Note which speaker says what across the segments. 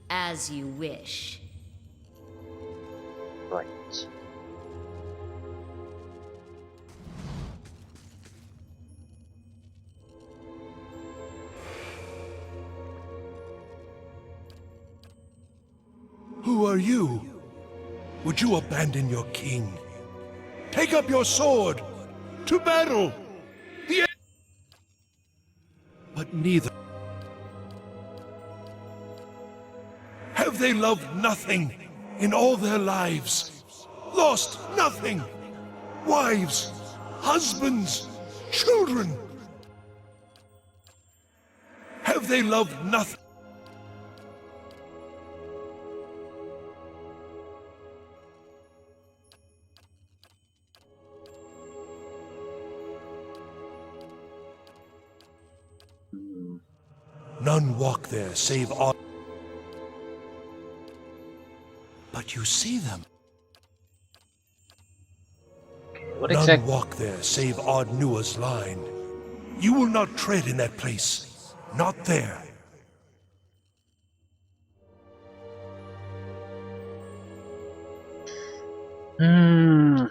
Speaker 1: As you wish.
Speaker 2: Right.
Speaker 3: Who are you? Would you abandon your king? Take up your sword! To battle! The But neither. Have they loved nothing in all their lives? Lost nothing? Wives, husbands, children? Have they loved nothing? None walk there save Od. But you see them.
Speaker 2: What
Speaker 3: None
Speaker 2: exactly?
Speaker 3: walk there save Od Nua's line. You will not tread in that place. Not there.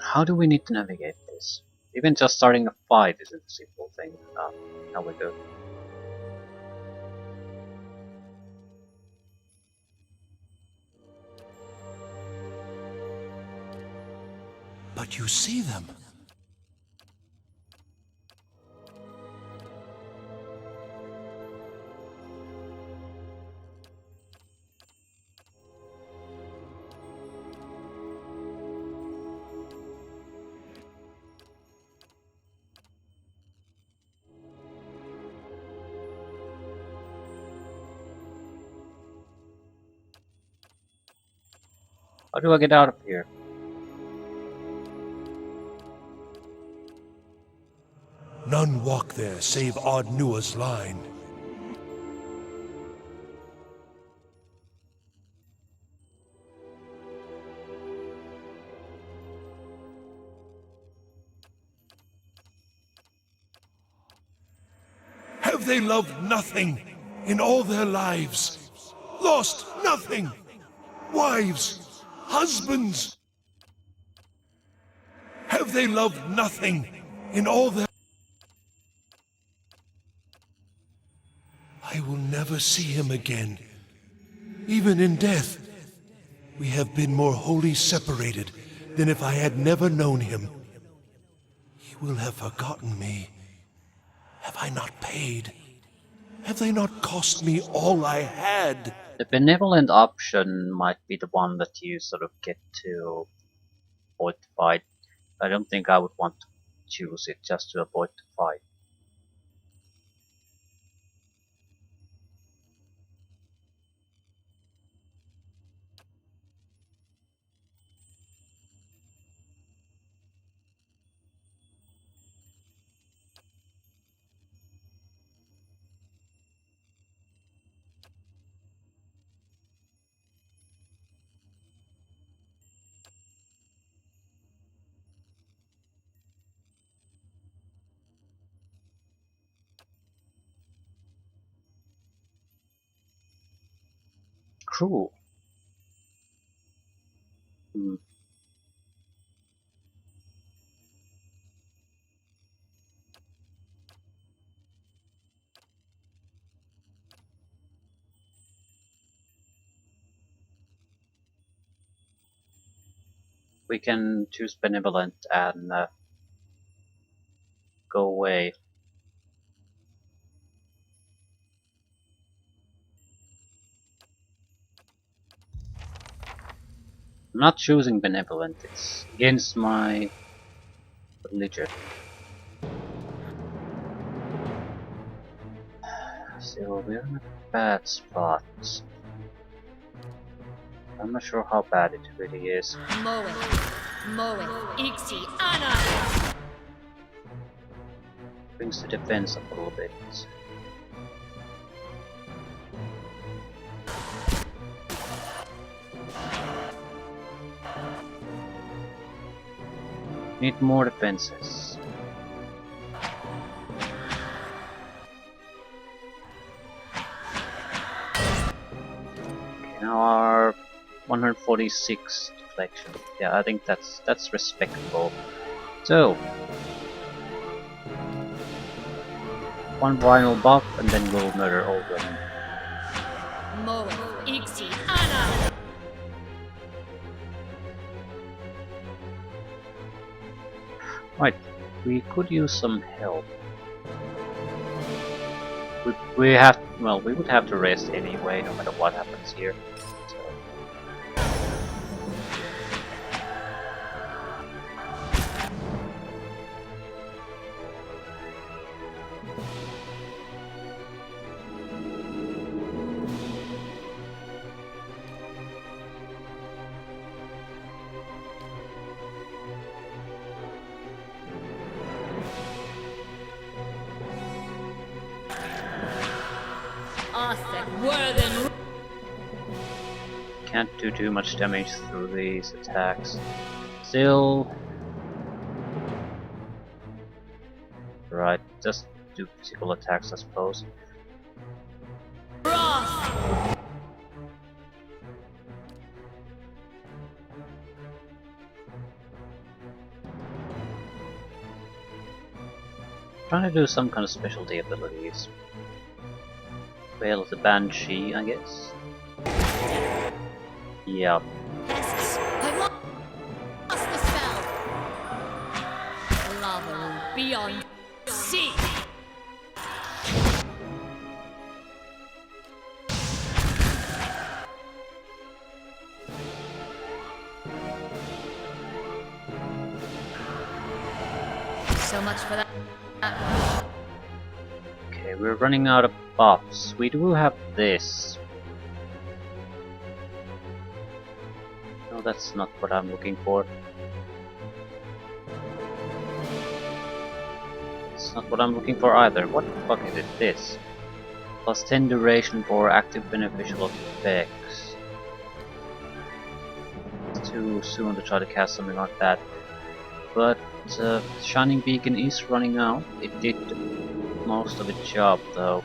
Speaker 2: How do we need to navigate this? Even just starting a fight isn't a simple thing. How we do?
Speaker 3: But you see them.
Speaker 2: How do I get out of here?
Speaker 3: None walk there save Od Nua's line. Have they loved nothing in all their lives? Lost nothing? Wives, husbands? Have they loved nothing in all their... I will never see him again. Even in death, we have been more wholly separated than if I had never known him. He will have forgotten me. Have I not paid? Have they not cost me all I had?
Speaker 2: The benevolent option might be the one that you sort of get to avoid the fight. I don't think I would want to choose it just to avoid the fight. Cruel. Hmm. We can choose benevolent and go away. I'm not choosing benevolent, it's against my religion. So we're in a bad spot. I'm not sure how bad it really is.
Speaker 1: Moe. Ixi, Ana!
Speaker 2: Brings the defense up a little bit. Need more defenses. Okay, Now our 146 deflection. Yeah, I think that's respectable. So one final buff and then we'll murder all of them.
Speaker 1: Moe, Ixi, Ana!
Speaker 2: Right, we could use some help. We have, well, we would have to rest anyway, no matter what happens here. So. Can't do too much damage through these attacks. Still, right, just do physical attacks, I suppose. Trying to do some kind of specialty abilities. Well, the Banshee, I guess. Yeah.
Speaker 1: Pests, I lost the spell! Lava beyond sea! So much for that.
Speaker 2: Okay, we're running out of buffs. We do have this. No, that's not what I'm looking for. It's not what I'm looking for either. What the fuck is it? This. Plus 10 duration for active beneficial effects. It's too soon to try to cast something like that. But Shining Beacon is running out. It did most of its job though.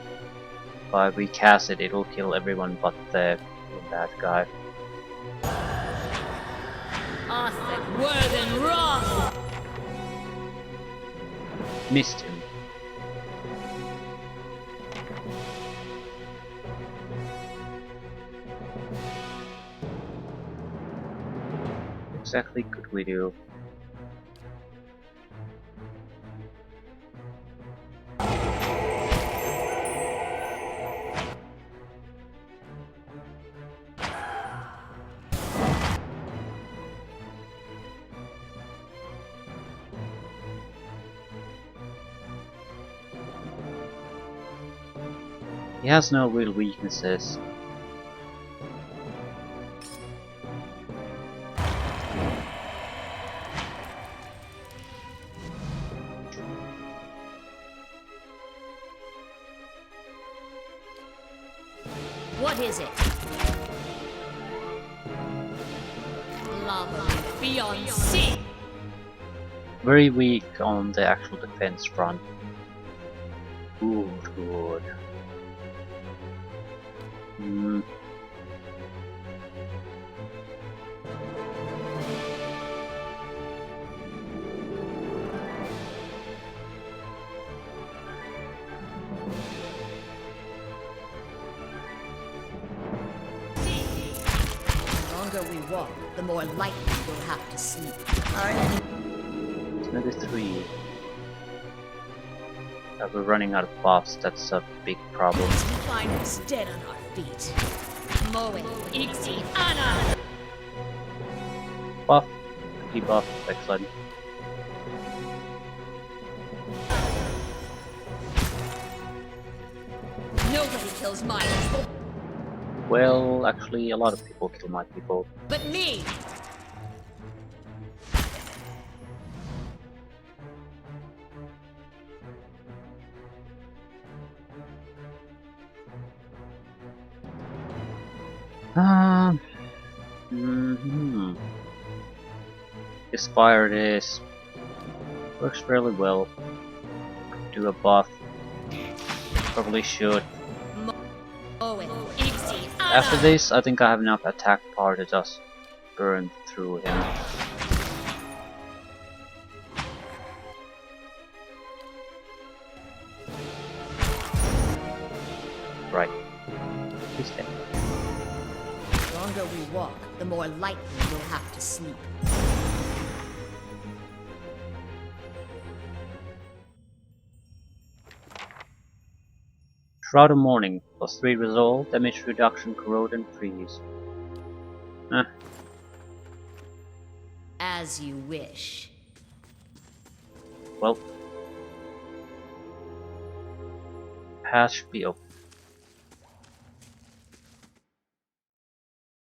Speaker 2: If I recast it, it'll kill everyone but the bad guy. Missed him. What exactly could we do? He has no real weaknesses.
Speaker 1: What is it? Lava beyond sea!
Speaker 2: Very weak on the actual defense front. Good.
Speaker 1: The longer we walk, the more likely we'll have to sleep.
Speaker 2: Maybe 3. We're running out of buffs, that's a big problem.
Speaker 1: We find us dead on our feet. Moe, Ixi, Ana!
Speaker 2: Buff, debuff, excellent.
Speaker 1: Nobody kills mine,
Speaker 2: Well, actually, a lot of people kill my people.
Speaker 1: but me!
Speaker 2: This fire this works fairly well. Do a buff. Probably should.
Speaker 1: Moe, Ixi, Ana!
Speaker 2: After this, I think I have enough attack power to just burn through him. Right. He's dead.
Speaker 1: The longer we walk, the more lightly we'll have to sleep.
Speaker 2: Shroud of Morning, +3 resolve, damage reduction, corrode and freeze.
Speaker 1: As you wish.
Speaker 2: Well. Path should be open.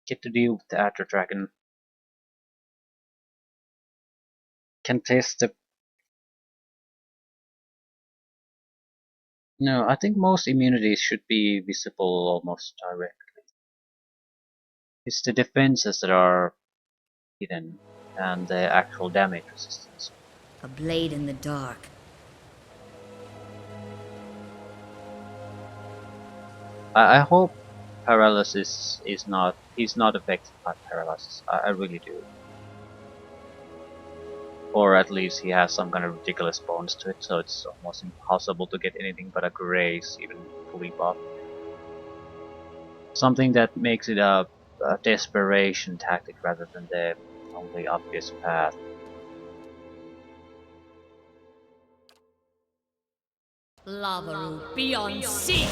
Speaker 2: Get to deal with the Adra Dragon. Can test the... No, I think most immunities should be visible almost directly. It's the defenses that are hidden, and the actual damage resistance.
Speaker 1: A blade in the dark.
Speaker 2: I hope paralysis is not... he's not affected by paralysis. I really do. Or at least he has some kind of ridiculous bonus to it, so it's almost impossible to get anything but a grace, even fully buffed. Something that makes it a desperation tactic rather than the only obvious path.
Speaker 1: Lavaru beyond sea!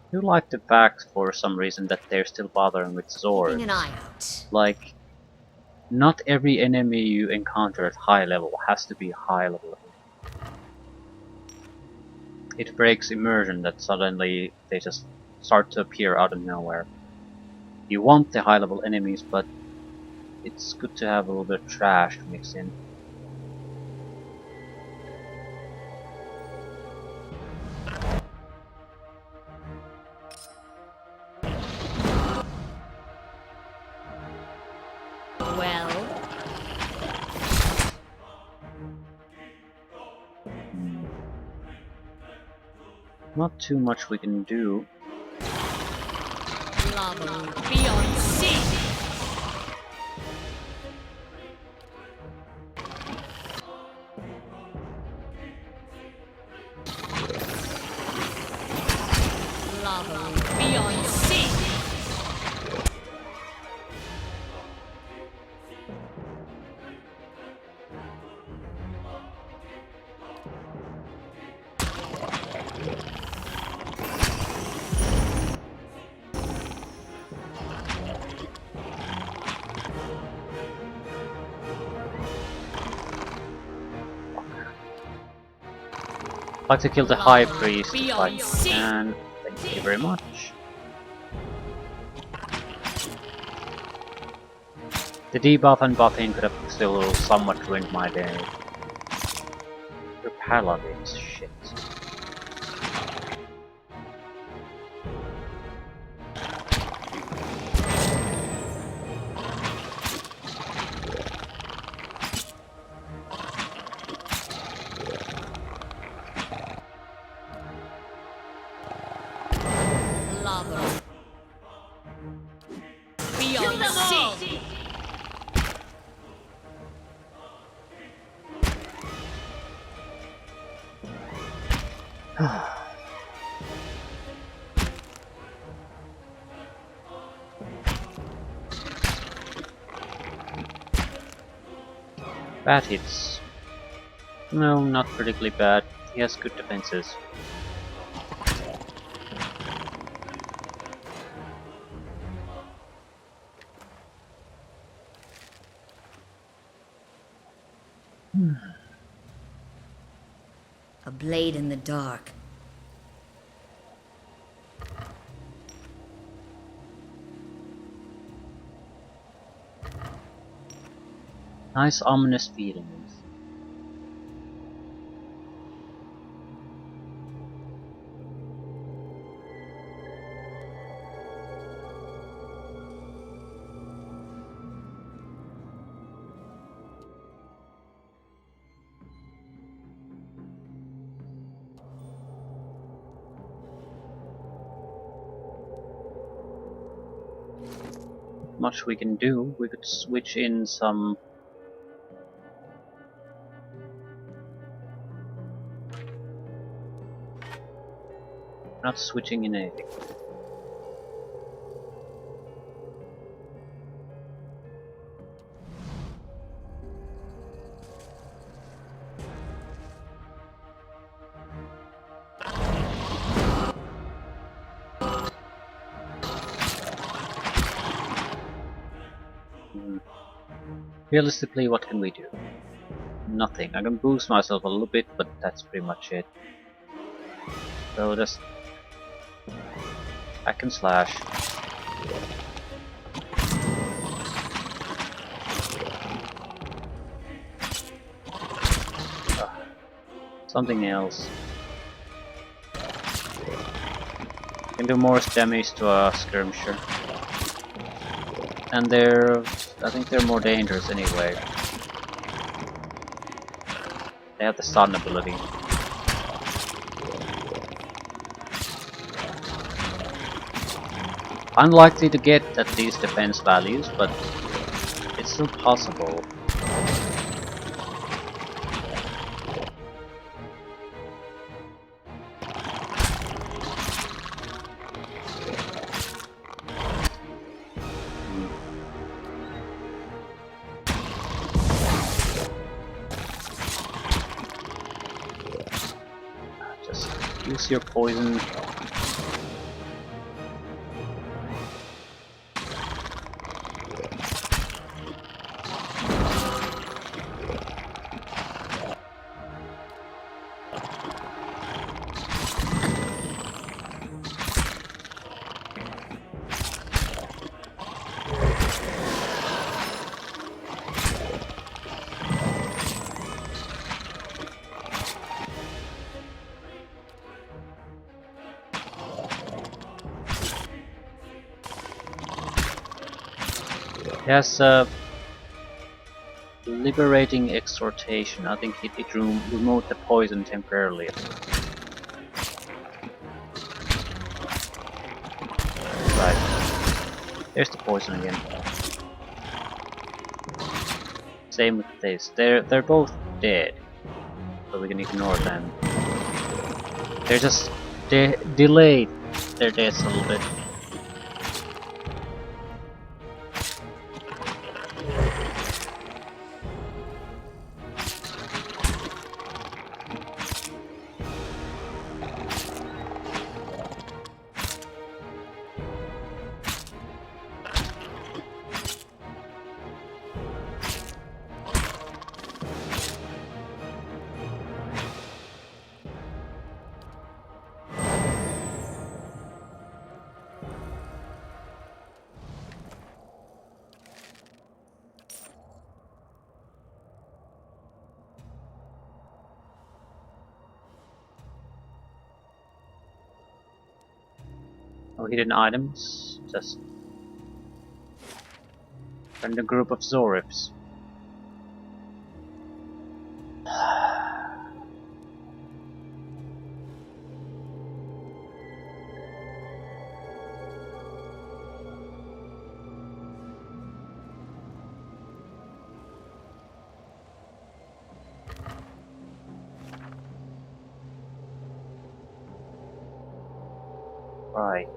Speaker 2: I do like the fact, for some reason, that they're still bothering with swords.
Speaker 1: Keeping an eye out.
Speaker 2: Like, not every enemy you encounter at high level has to be high level. It breaks immersion that suddenly they just start to appear out of nowhere. You want the high level enemies, but it's good to have a little bit of trash to mix in.
Speaker 1: Well,
Speaker 2: Not too much we can do.
Speaker 1: Lavaru beyond sea! Lavaru beyond sea!
Speaker 2: I'd like to kill the High Priest if I
Speaker 1: Beyond sea.
Speaker 2: can. Thank you very much. The debuff and buffing could have still somewhat ruined my day. Your paladins, shit.
Speaker 1: Lavaru beyond sea!
Speaker 2: Bad hits. No, not particularly bad. He has good defenses.
Speaker 1: A blade in the dark.
Speaker 2: Nice ominous feelings. much we can do. We could switch in some. Not switching in anything. Realistically, what can we do? Nothing. I can boost myself a little bit, but that's pretty much it. So just I can slash. Something else. Can do more damage to a skirmisher. And I think they're more dangerous anyway. They have the stun ability. Unlikely to get at these defense values, but it's still possible. Just use your poison. Yes, liberating exhortation. I think it removed the poison temporarily. Right. There's the poison again. Same with this. They're both dead, so we can ignore them. They're just delayed their deaths a little bit. No hidden items, just and a group of Zorifs. Right.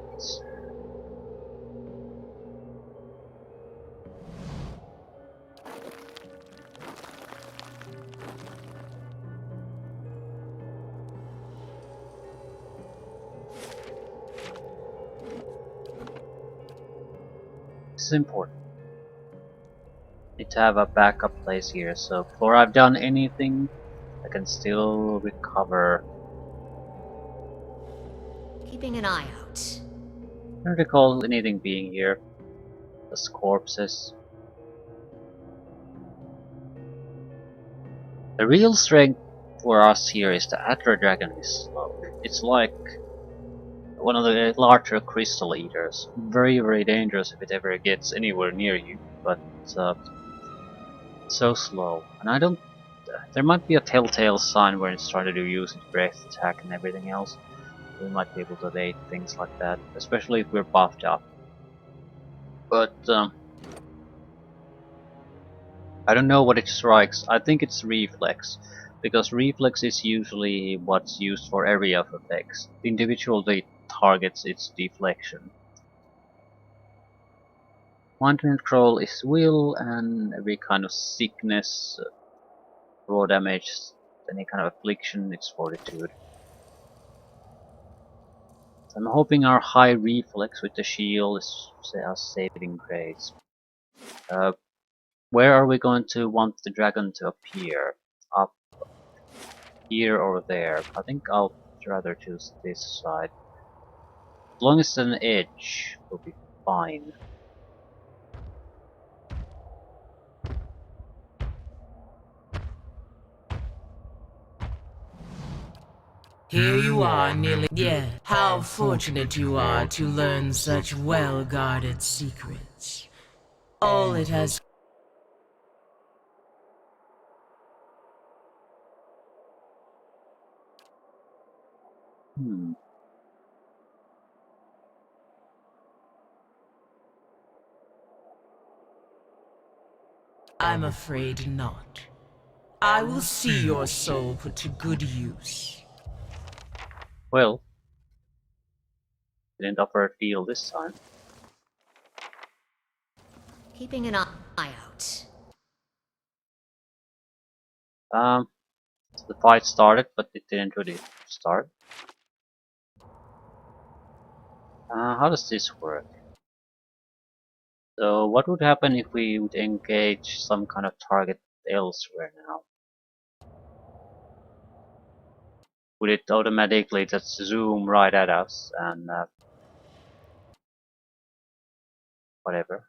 Speaker 2: This is important. Need to have a backup place here, so before I've done anything, I can still recover.
Speaker 1: Keeping an eye out.
Speaker 2: I don't recall anything being here. Just corpses. The real strength for us here is the Adra Dragon is slow. It's like one of the larger crystal eaters. Very, very dangerous if it ever gets anywhere near you, but so slow. And I don't... There might be a telltale sign when it's trying to use its breath attack and everything else. We might be able to evade things like that, especially if we're buffed up. But I don't know what it strikes. I think it's reflex, because reflex is usually what's used for area of effects. Individually targets its deflection. Mind control is will, and every kind of sickness, raw damage, any kind of affliction, it's fortitude. So I'm hoping our high reflex with the shield is our saving grace. Where are we going to want the dragon to appear? Up here or there? I think I'll rather choose this side. As long as it's an edge, we'll be fine.
Speaker 4: Here you are, nearly. Yeah, how fortunate you are to learn such well-guarded secrets. All it has.
Speaker 2: Hmm.
Speaker 4: I'm afraid not. I will see your soul put to good use.
Speaker 2: Well, didn't offer a deal this time.
Speaker 1: Keeping an eye out.
Speaker 2: The fight started, but it didn't really start. How does this work? So what would happen if we would engage some kind of target elsewhere now? Would it automatically just zoom right at us and whatever?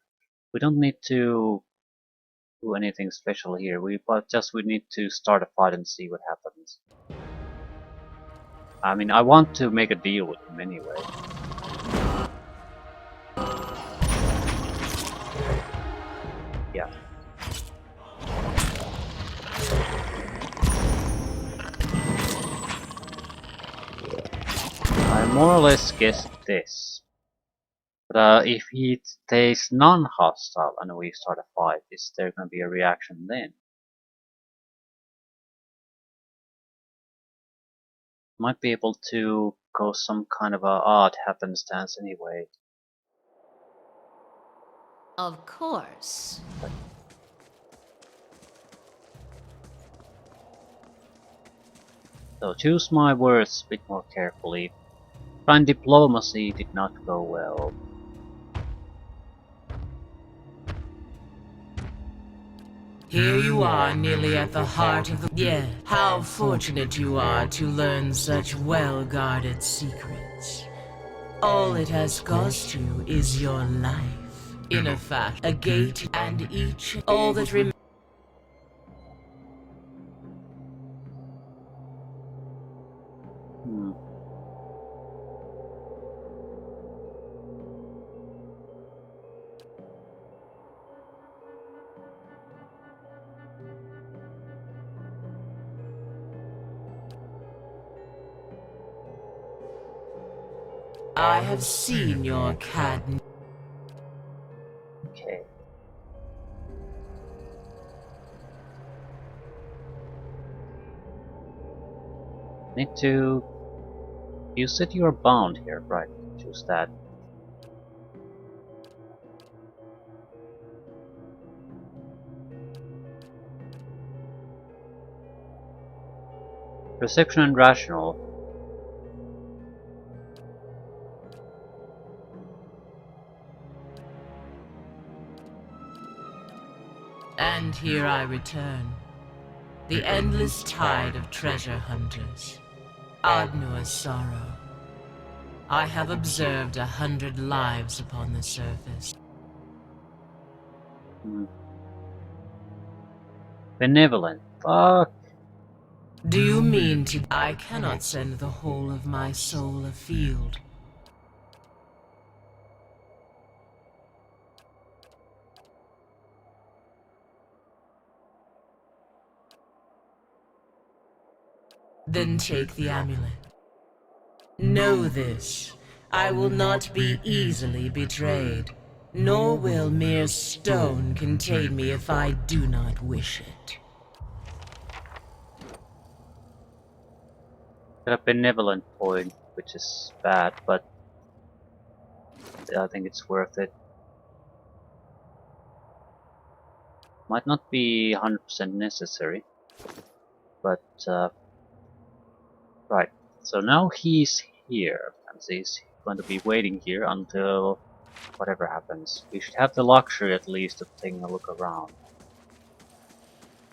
Speaker 2: We don't need to do anything special here. We need to start a fight and see what happens. I mean, I want to make a deal with him anyway. Yeah. I more or less guessed this. But if he stays non-hostile and we start a fight, is there gonna be a reaction then? Might be able to cause some kind of a odd happenstance anyway.
Speaker 1: Of course.
Speaker 2: So choose my words a bit more carefully. Trying diplomacy did not go well.
Speaker 4: Here you are, nearly at the heart of the. Yeah, how fortunate you are to learn such well-guarded secrets. All it has cost you is your life. In a fact, a gate and each. All that remains.
Speaker 2: Hmm.
Speaker 4: I have seen your cat.
Speaker 2: Okay. Need to... You said you are bound here, right? Choose that. Perception and rational.
Speaker 4: And here I return. The endless tide of treasure hunters. Od Nua's sorrow. I have observed 100 lives upon the surface.
Speaker 2: Hmm. Benevolent. Fuck.
Speaker 4: Do you mean to? I cannot send the whole of my soul afield. Then take the amulet. Know this, I will not be easily betrayed. Nor will mere stone contain me if I do not wish it.
Speaker 2: Got a benevolent point, which is bad, but I think it's worth it. Might not be 100% necessary, but right. So now he's here, and he's going to be waiting here until whatever happens. We should have the luxury at least of taking a look around.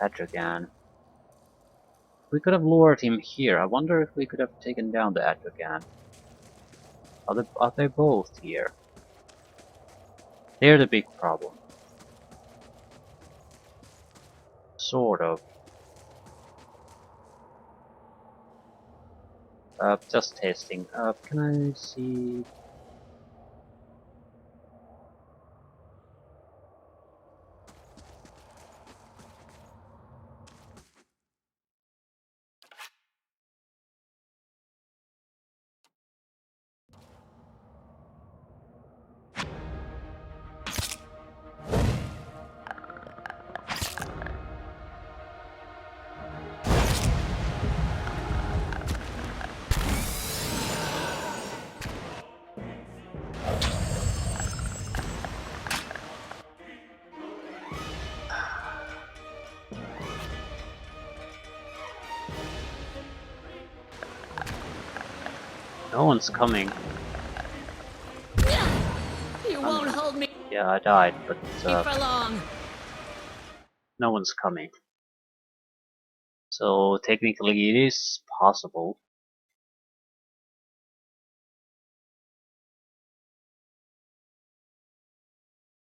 Speaker 2: Adra Dragon. We could have lured him here. I wonder if we could have taken down the Adra Dragon. Are they both here? They're the big problem. Sort of. Just testing. Can I see? No one's coming.
Speaker 1: You won't hold me
Speaker 2: Yeah, I died, but
Speaker 1: for long.
Speaker 2: no one's coming. So technically it is possible.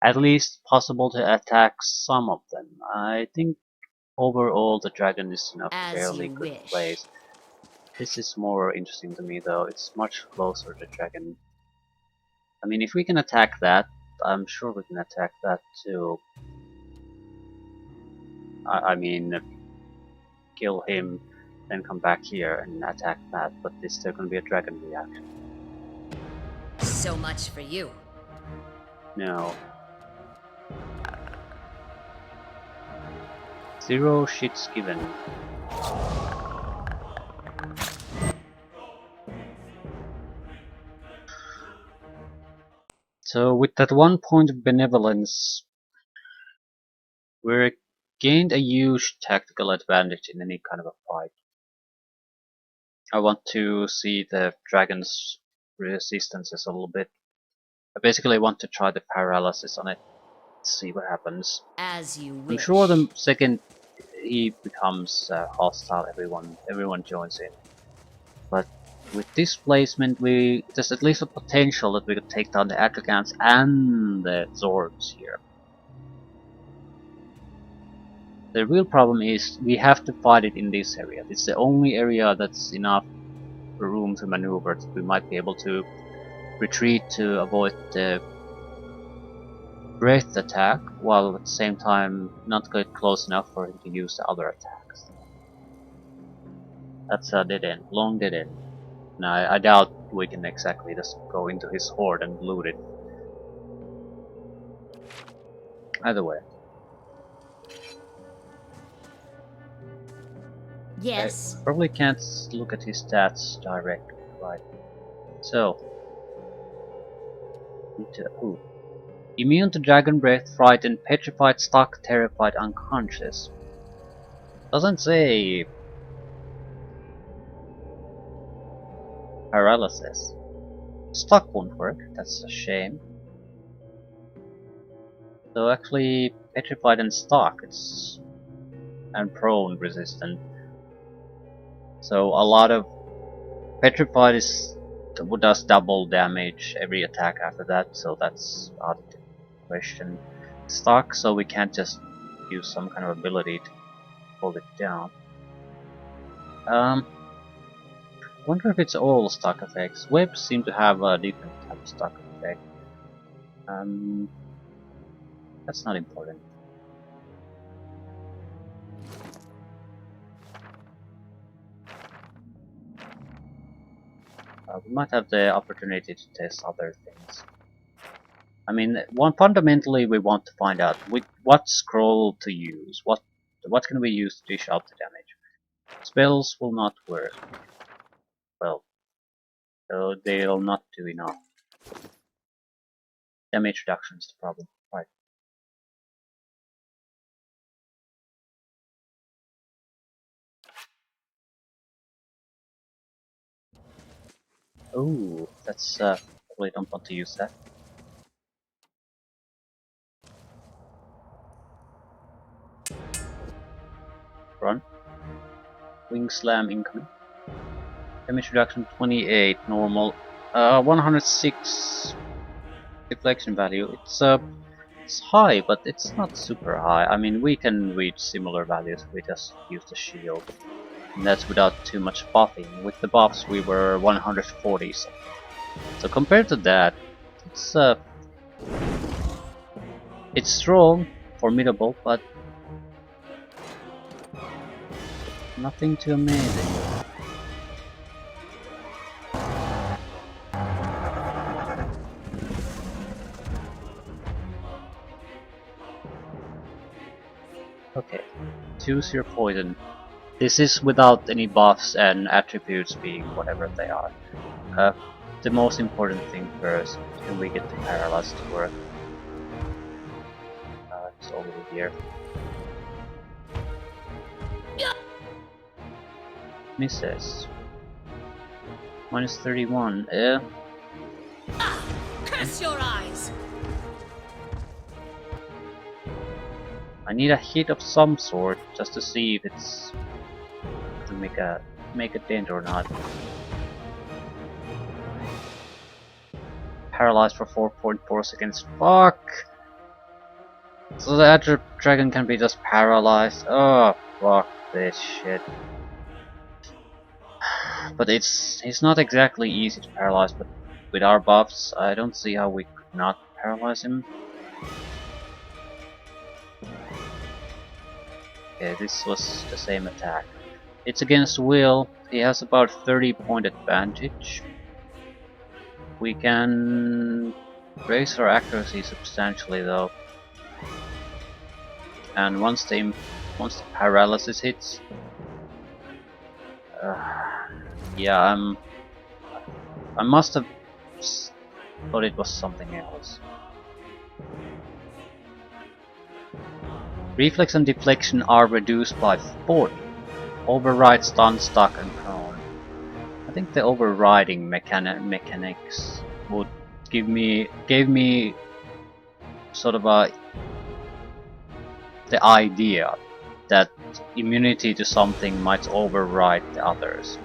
Speaker 2: At least possible to attack some of them. I think overall the dragon is in a
Speaker 1: As
Speaker 2: fairly
Speaker 1: you
Speaker 2: good
Speaker 1: wish.
Speaker 2: place. This is more interesting to me though. It's much closer to dragon. I mean, if we can attack that, I'm sure we can attack that too. I mean, kill him, then come back here and attack that, but there's still gonna be a dragon reaction.
Speaker 1: So much for you.
Speaker 2: No. 0 shits given. So with that 1 point of benevolence, we gained a huge tactical advantage in any kind of a fight. I want to see the dragon's resistances a little bit. I basically want to try the paralysis on it, see what happens.
Speaker 1: As you wish.
Speaker 2: I'm sure the second he becomes hostile, everyone joins in. But with this placement, there's at least a potential that we could take down the Atragans and the Zords here. The real problem is we have to fight it in this area. It's the only area that's enough room to maneuver that we might be able to retreat to avoid the breath attack, while at the same time not get close enough for him to use the other attacks. That's a dead end, long dead end. Now I doubt we can exactly just go into his horde and loot it. Either way.
Speaker 1: Yes.
Speaker 2: I probably can't look at his stats directly, right? So, ooh. Immune to dragon breath, frightened, petrified, stuck, terrified, unconscious. Doesn't say paralysis. Stuck won't work, that's a shame. So actually petrified and stuck, and prone resistant. So a lot of petrified does double damage every attack after that, so that's out of the question. Stuck, so we can't just use some kind of ability to hold it down. Wonder if it's all stuck effects. Webs seem to have a different type of stuck effect. That's not important. We might have the opportunity to test other things. I mean, fundamentally we want to find out what scroll to use. What can we use to dish out the damage? Spells will not work. Well, so they'll not do enough. Damage reduction is the problem. Right. Oh, that's probably don't want to use that. Run. Wing slam incoming. Damage reduction 28 normal. 106 deflection value. It's high, but it's not super high. I mean, we can reach similar values if we just use the shield. And that's without too much buffing. With the buffs we were 140 something. So compared to that, it's strong, formidable, but nothing too amazing. Okay, choose your poison. This is without any buffs and attributes being whatever they are. The most important thing first, can we get the paralyze to work? It's over here. Misses. Minus 31.
Speaker 1: Curse your eyes!
Speaker 2: I need a hit of some sort just to see if it's to make a dent or not. Paralyzed for 4.4 seconds. Fuck! So the Adra Dragon can be just paralyzed. Oh, fuck this shit. But it's not exactly easy to paralyze, but with our buffs, I don't see how we could not paralyze him. Okay, this was the same attack. It's against will. He has about 30-point advantage. We can raise our accuracy substantially though. And once the paralysis hits, yeah, I must have thought it was something else. Reflex and deflection are reduced by 40. Override, stun, stuck, and prone. I think the overriding mechanics would gave me sort of the idea that immunity to something might override the others.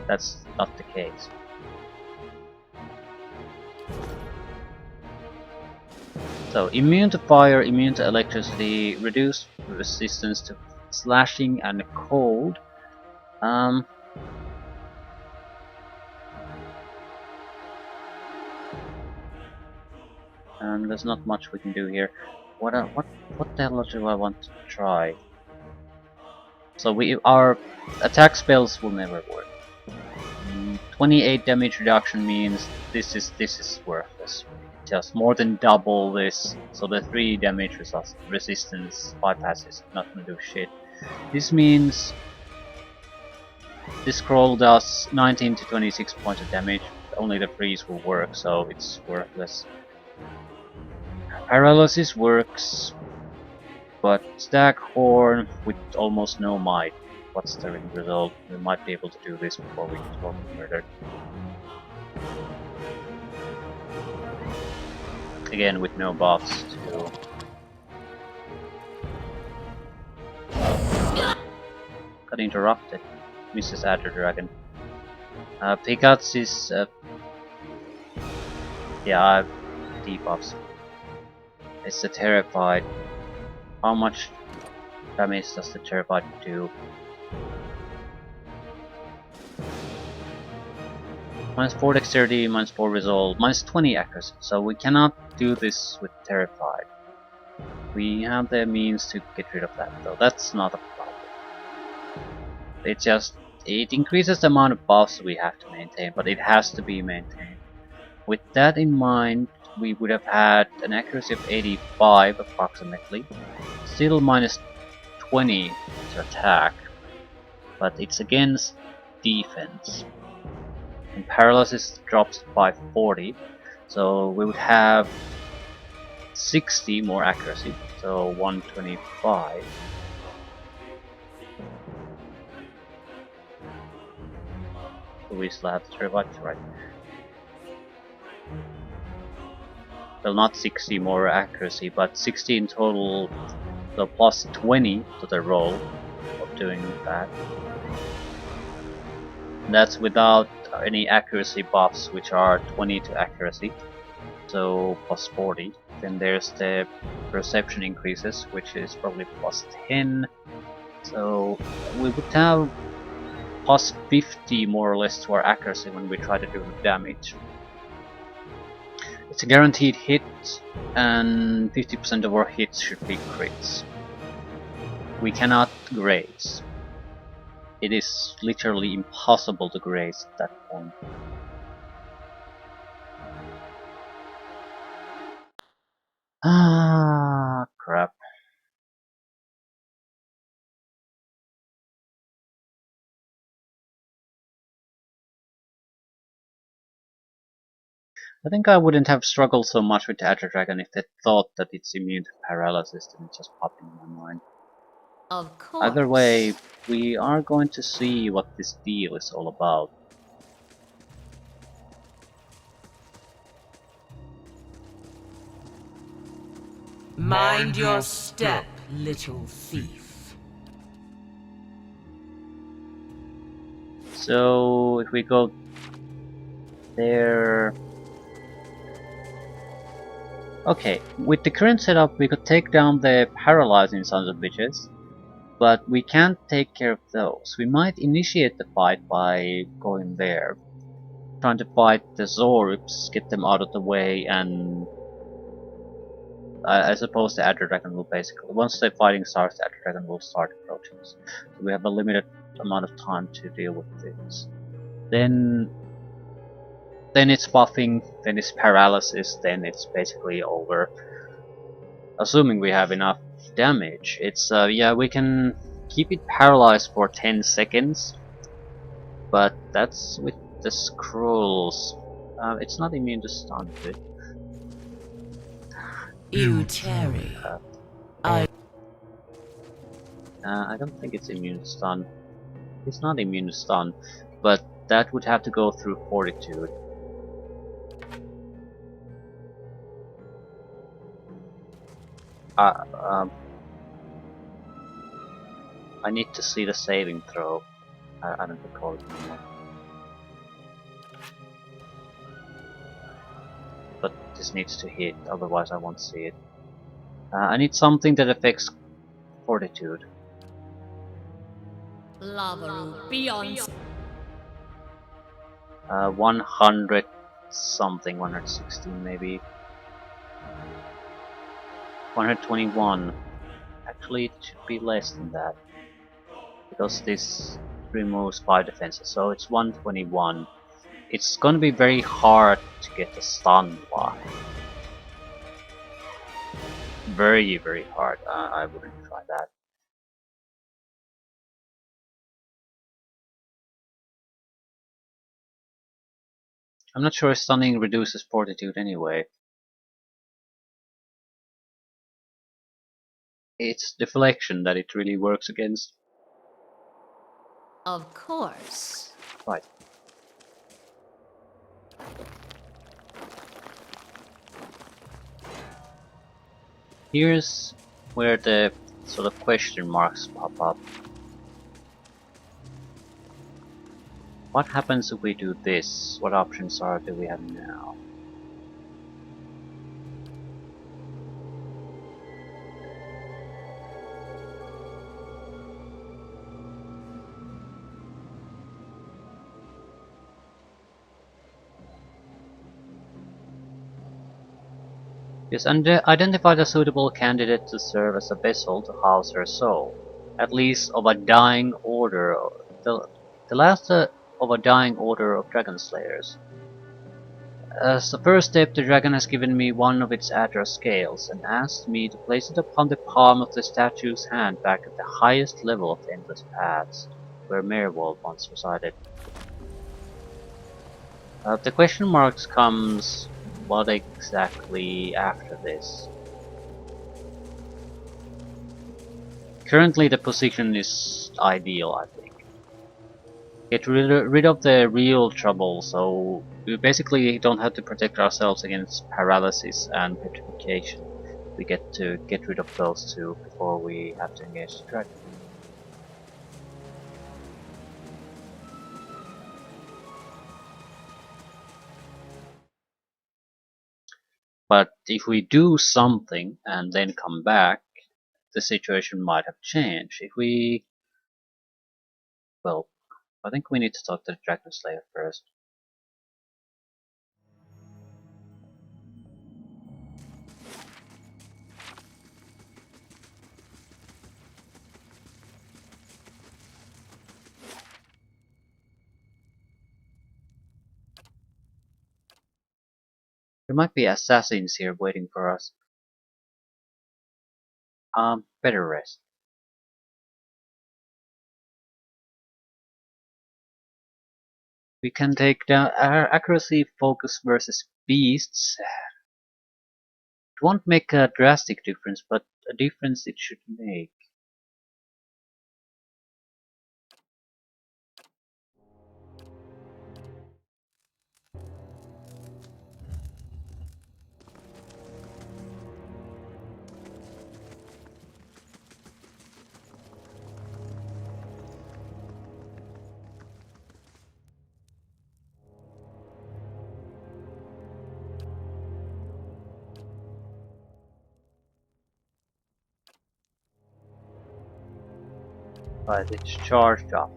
Speaker 2: That's not the case. So, immune to fire, immune to electricity, reduced resistance to slashing and cold. And there's not much we can do here. What the hell do I want to try? So our attack spells will never work. 28 damage reduction means this is worthless. Just more than double this, so the 3 damage resistance bypass is not gonna do shit. This means this scroll does 19 to 26 points of damage, only the freeze will work, so it's worthless. Paralysis works, but Staghorn with almost no might. What's the result? We might be able to do this before we get murdered. Again with no buffs too. Got interrupted. Mrs. Adra Dragon. Pickups is yeah, debuffs. It's the Terrified. How much damage does the Terrified do? Minus 4 dexterity, minus 4 resolve, minus 20 accuracy. So we cannot do this with Terrified. We have the means to get rid of that though. That's not a problem. It increases the amount of buffs we have to maintain, but it has to be maintained. With that in mind, we would have had an accuracy of 85 approximately, still minus 20 to attack, but it's against defense. And paralysis drops by 40, so we would have 60 more accuracy, so 125. We still have 3 watts, right? Well, not 60 more accuracy, but 60 in total, so plus 20 to the roll of doing that. And that's without any accuracy buffs, which are 20 to accuracy, so plus 40. Then there's the perception increases, which is probably plus 10. So we would have plus 50 more or less to our accuracy when we try to do damage. It's a guaranteed hit, and 50% of our hits should be crits. We cannot graze. It is literally impossible to graze at that point. Ah, crap. I think I wouldn't have struggled so much with the Adra Dragon if they thought that it's immune to paralysis, and it just popped in my mind.
Speaker 1: Of course.
Speaker 2: Either way, we are going to see what this deal is all about.
Speaker 4: Mind your step, little thief.
Speaker 2: So if we go there... Okay, with the current setup we could take down the paralyzing sons of bitches, but we can't take care of those. We might initiate the fight by going there, trying to fight the Zorbs, get them out of the way, and I suppose the Adra Dragon will basically, once the fighting starts, the Adra Dragon will start approaching us. So we have a limited amount of time to deal with this. Then it's buffing, then it's paralysis, then it's basically over. Assuming we have enough damage. It's yeah, we can keep it paralyzed for 10 seconds, but that's with the scrolls. It's not immune to stun, is it?
Speaker 4: You tarry.
Speaker 2: I don't think it's immune to stun. It's not immune to stun, but that would have to go through fortitude. I need to see the saving throw. I don't recall it anymore. But this needs to hit, otherwise I won't see it. I need something that affects fortitude.
Speaker 1: Lavaru beyond.
Speaker 2: 100 something, 116 maybe. 121. Actually, it should be less than that, because this removes 5 defenses, so it's 121. It's gonna be very hard to get a stun lock. Very, very hard. I wouldn't try that. I'm not sure if stunning reduces fortitude anyway. It's deflection that it really works against.
Speaker 1: Of course.
Speaker 2: Right. Here's where the sort of question marks pop up. What happens if we do this? What options do we have now? Yes, and identify a suitable candidate to serve as a vessel to house her soul, at least of a dying order. The last of a dying order of dragon slayers. As the first step, the dragon has given me one of its Adra scales and asked me to place it upon the palm of the statue's hand back at the highest level of the Endless Paths, where Merewald once resided. The question marks comes what exactly after this. Currently the position is ideal, I think. Get rid of the real trouble, so we basically don't have to protect ourselves against paralysis and petrification. We get to get rid of those two before we have to engage the dragon. But if we do something and then come back, the situation might have changed. If we... well, I think we need to talk to the Dragon Slayer first. There might be assassins here waiting for us. Better rest. We can take down our accuracy focus versus beasts. It won't make a drastic difference, but a difference it should make. Right, it's charged up.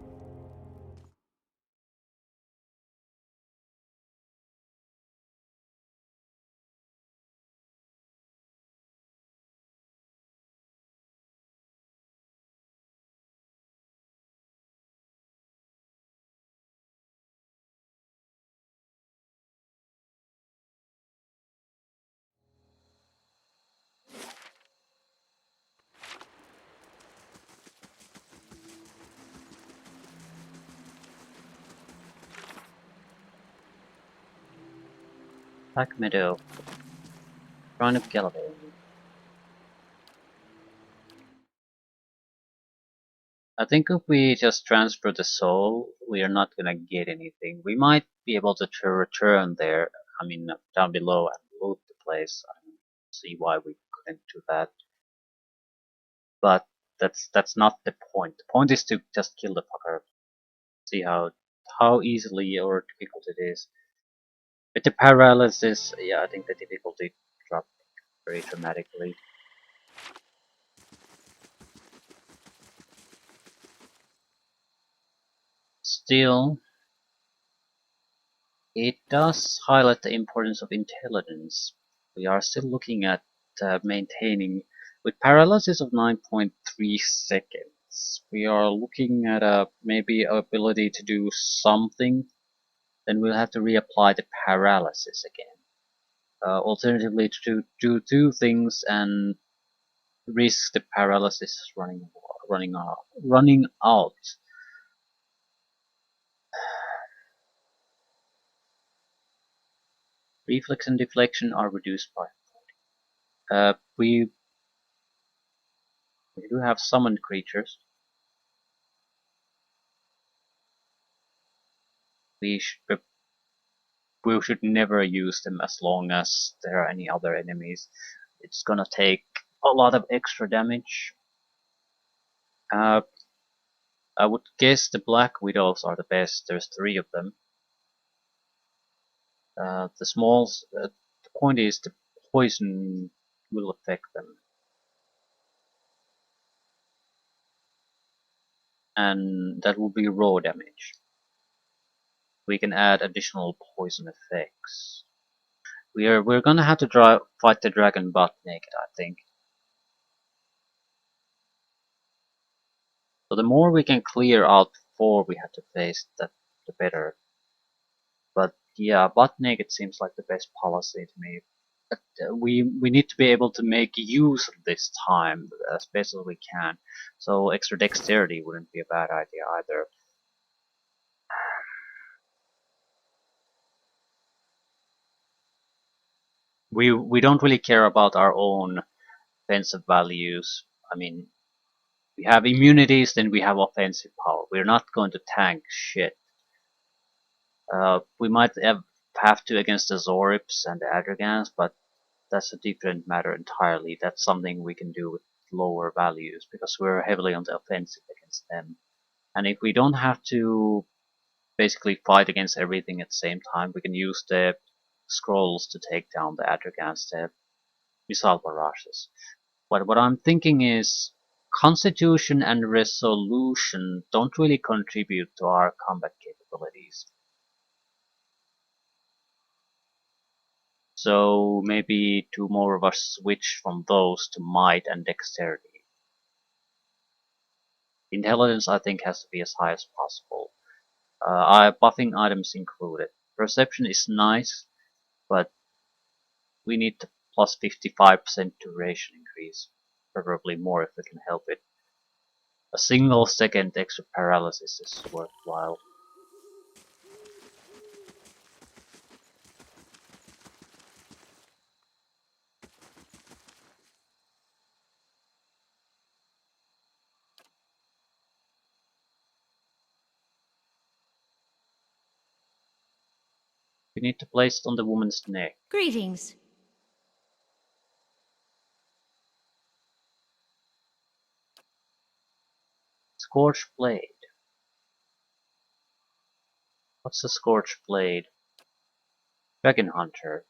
Speaker 2: Black Meadow. Shrine of Galloway. I think if we just transfer the soul, we are not gonna get anything. We might be able to return there, I mean down below and loot the place. I don't see why we couldn't do that. But that's not the point. The point is to just kill the fucker. See how easily or difficult it is. With the paralysis, yeah, I think the difficulty dropped very dramatically. Still, it does highlight the importance of intelligence. We are still looking at maintaining, with paralysis of 9.3 seconds, we are looking at maybe ability to do something, then we'll have to reapply the paralysis again. Alternatively, to do two things and risk the paralysis running out. Reflex and deflection are reduced by. We do have summoned creatures. We should never use them as long as there are any other enemies. It's gonna take a lot of extra damage. Uh, I would guess the Black Widows are the best. There's 3 of them. The smalls. The point is the poison will affect them, and that will be raw damage. We can add additional poison effects. We're gonna have to fight the dragon butt naked, I think. So the more we can clear out before we have to face that, the better. But Yeah, butt naked seems like the best policy to me. But, we need to be able to make use of this time as best as we can. So extra dexterity wouldn't be a bad idea either. We don't really care about our own offensive values. I mean, we have immunities, then we have offensive power. We're not going to tank shit. We might have to against the Zorips and the Adragans, but that's a different matter entirely. That's something we can do with lower values because we're heavily on the offensive against them. And if we don't have to basically fight against everything at the same time, we can use the scrolls to take down the Adragans, the missile barrages. But what I'm thinking is Constitution and Resolution don't really contribute to our combat capabilities. So maybe two more of us switch from those to Might and Dexterity. Intelligence I think has to be as high as possible. Buffing items included. Perception is nice, but we need the plus 55% duration increase. Preferably more if we can help it. A single second extra paralysis is worthwhile. We need to place it on the woman's neck.
Speaker 1: Greetings.
Speaker 2: Scorched Blade. What's a Scorched Blade? Dragon Hunter.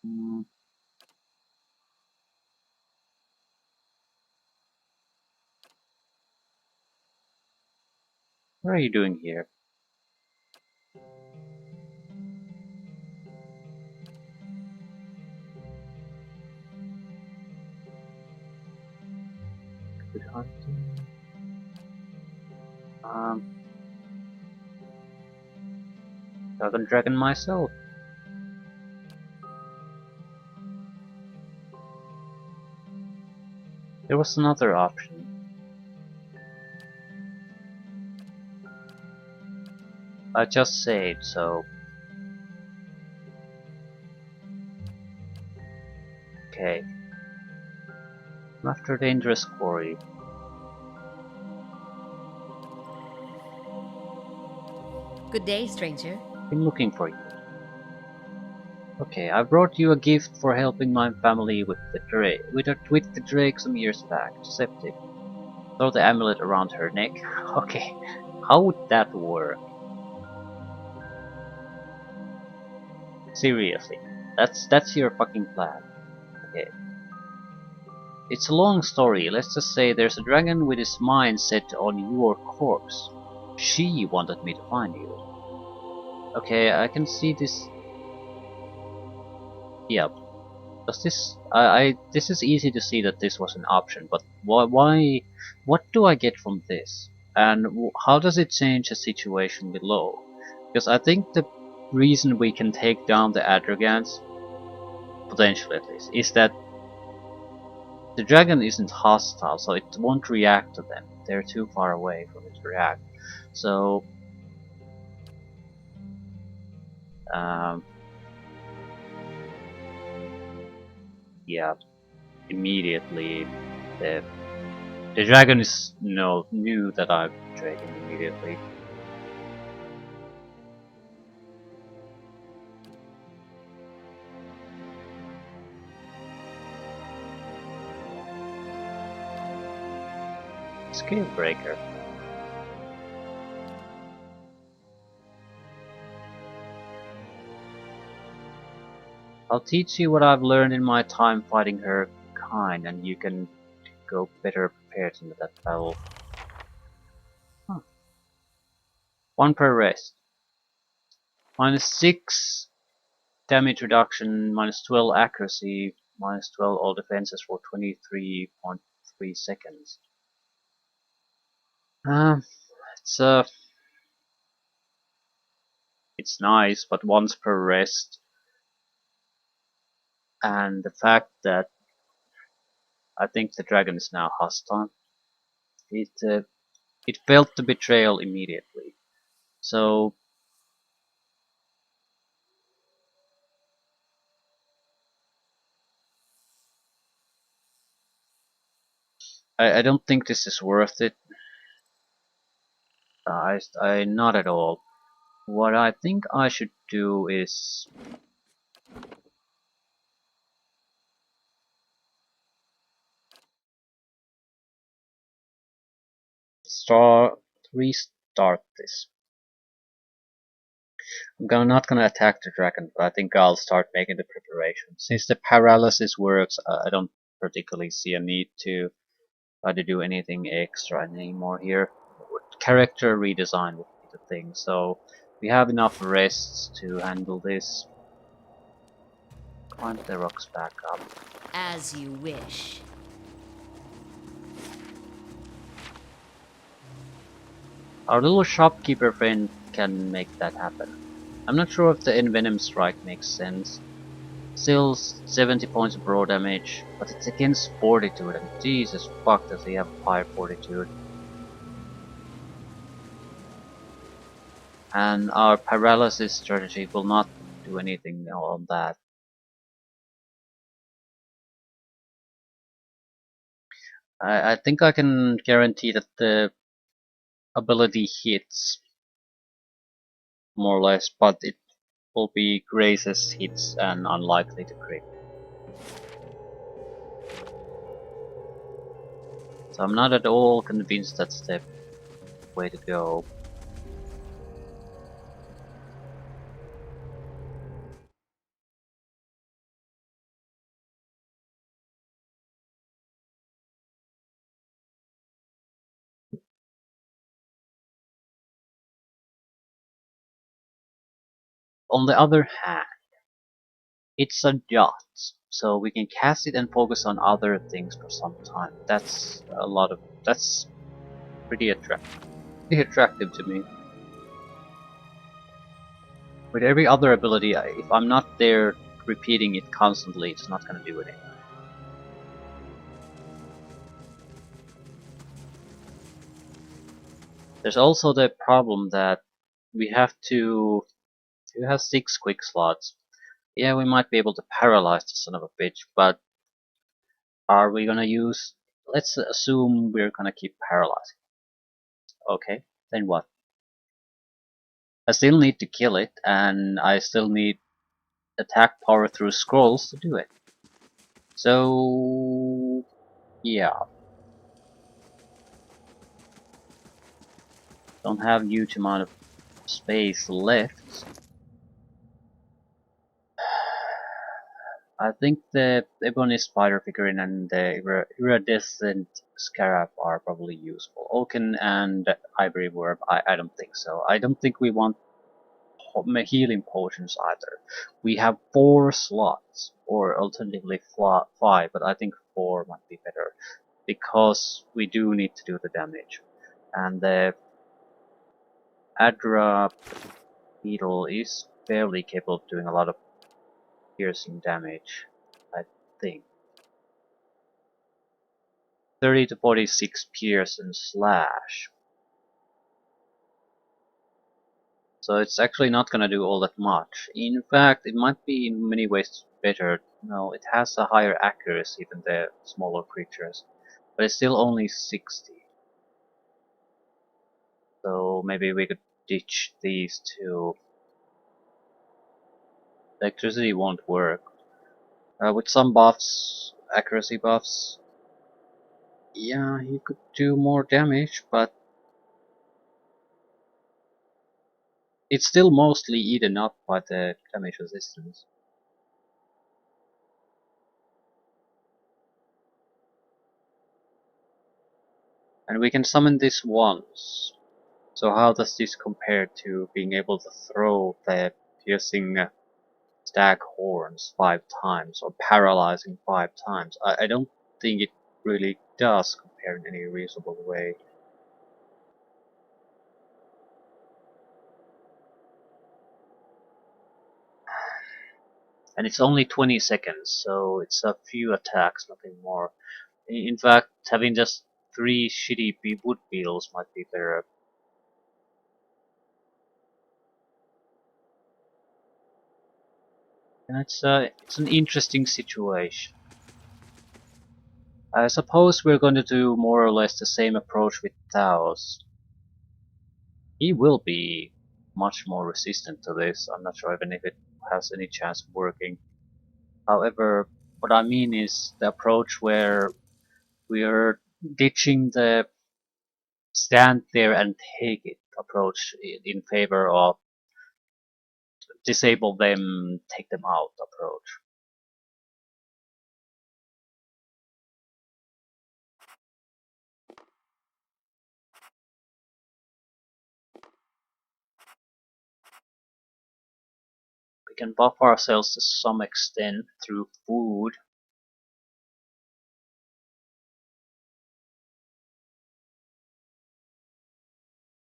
Speaker 2: Hmm. What are you doing here? Good hunting. Dragon Dragon myself. There was another option. I just saved, so... Okay. I'm after dangerous quarry.
Speaker 1: Good day, stranger.
Speaker 2: Been looking for you. Okay, I brought you a gift for helping my family with the drake some years back. Deceptive. Throw the amulet around her neck. Okay, how would that work? Seriously, that's your fucking plan. Okay. It's a long story. Let's just say there's a dragon with his mind set on your corpse. She wanted me to find you. Okay, I can see this. Yep. Does this? This is easy to see that this was an option, but why? What do I get from this? And how does it change the situation below? Because I think the reason we can take down the Adragans, potentially at least, is that the dragon isn't hostile, so it won't react to them. They're too far away from it to react. So, um, yeah, immediately the dragon is knew that I betrayed him immediately. Scale breaker. I'll teach you what I've learned in my time fighting her kind, and you can go better prepared into that battle. Huh. 1 per rest. -6 damage reduction, -12 accuracy, -12 all defenses for 23.3 seconds. It's it's nice, but once per rest, and the fact that I think the dragon is now hostile, it felt the betrayal immediately. So I don't think this is worth it. I not at all. What I think I should do is restart this. Not gonna attack the dragon, but I think I'll start making the preparation. Since the paralysis works, I don't particularly see a need to try to do anything extra anymore here. Character redesign would be the thing, so we have enough rests to handle this. Climb the rocks back up.
Speaker 1: As you wish.
Speaker 2: Our little shopkeeper friend can make that happen. I'm not sure if the envenom strike makes sense. Still 70 points of raw damage, but it's against fortitude, and Jesus fuck does he have high fortitude. And our paralysis strategy will not do anything on that. I think I can guarantee that the ability hits more or less, but it will be Grace's hits and unlikely to crit. So I'm not at all convinced that's the way to go. On the other hand, it's a yacht, so we can cast it and focus on other things for some time. That's pretty attractive to me. With every other ability, if I'm not there repeating it constantly, it's not gonna do anything. There's also the problem that we have 6 quick slots. Yeah, we might be able to paralyze the son of a bitch, but are we gonna use... Let's assume we're gonna keep paralyzing. Okay, then what? I still need to kill it, and I still need attack power through scrolls to do it. So... yeah. Don't have huge amount of space left. I think the Ebony Spider figurine and the Iridescent Scarab are probably useful. Oaken and Ivory Worm, I don't think so. I don't think we want healing potions either. We have 4 slots, or alternatively 5, but I think 4 might be better, because we do need to do the damage. And the Adra Beetle is fairly capable of doing a lot of piercing damage, I think. 30 to 46 pierce and slash. So it's actually not gonna do all that much. In fact, it might be in many ways better. No, it has a higher accuracy than the smaller creatures, but it's still only 60. So maybe we could ditch these two. Electricity won't work. With some buffs, accuracy buffs, yeah, he could do more damage, but it's still mostly eaten up by the damage resistance. And we can summon this once. So how does this compare to being able to throw the piercing stag horns 5 times or paralyzing 5 times. I don't think it really does compare in any reasonable way. And it's only 20 seconds, so it's a few attacks, nothing more. In fact, having just 3 shitty wood beetles might be better. And it's an interesting situation. I suppose we're going to do more or less the same approach with Taos. He will be much more resistant to this. I'm not sure even if it has any chance of working. However, what I mean is the approach where we are ditching the stand there and take it approach in favor of disable them, take them out approach. We can buff ourselves to some extent through food.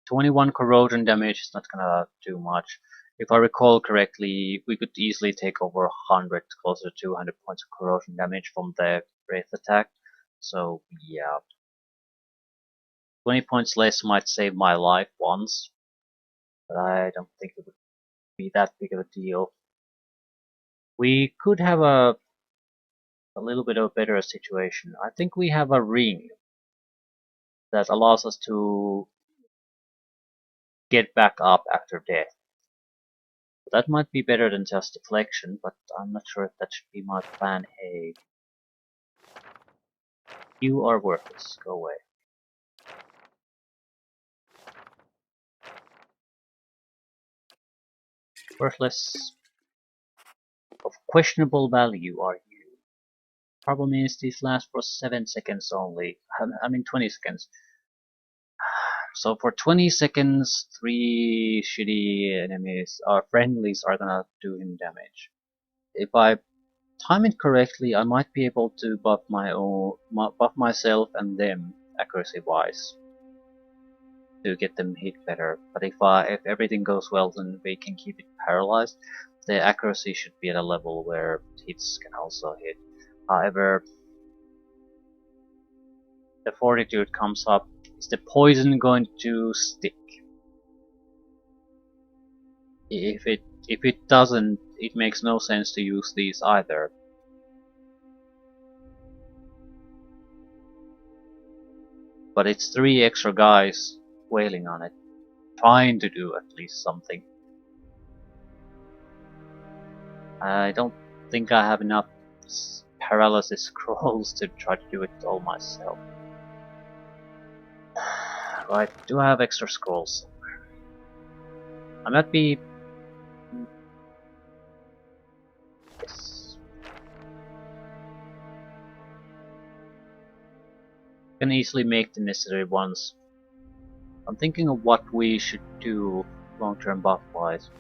Speaker 2: "21 corrosion damage is not gonna do much. If I recall correctly, we could easily take over 100, closer to 200 points of corrosion damage from the Wraith attack. So yeah, 20 points less might save my life once, but I don't think it would be that big of a deal. We could have a little bit of a better situation. I think we have a ring that allows us to get back up after death. That might be better than just deflection, but I'm not sure if that should be my plan A. You are worthless. Go away. Worthless. Of questionable value are you. Problem is, these last for 7 seconds only. I mean 20 seconds. So for 20 seconds, 3 shitty enemies, or friendlies, are gonna do him damage. If I time it correctly, I might be able to buff buff myself and them accuracy-wise to get them hit better. But if everything goes well, then we can keep it paralyzed. The accuracy should be at a level where hits can also hit. However, the fortitude comes up. Is the poison going to stick? If it doesn't, it makes no sense to use these either. But it's 3 extra guys wailing on it, trying to do at least something. I don't think I have enough paralysis scrolls to try to do it all myself. Right, do I have extra scrolls somewhere? I might be... Yes. Can easily make the necessary ones. I'm thinking of what we should do long-term buff-wise.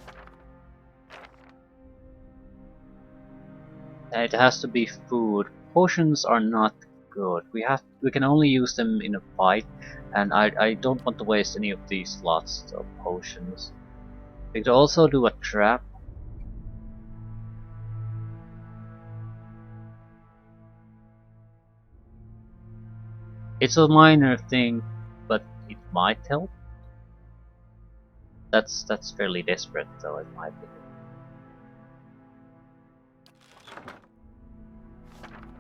Speaker 2: It has to be food. Potions are not good. We can only use them in a fight, and I don't want to waste any of these slots of potions. We could also do a trap. It's a minor thing, but it might help. That's fairly desperate, though, in my opinion.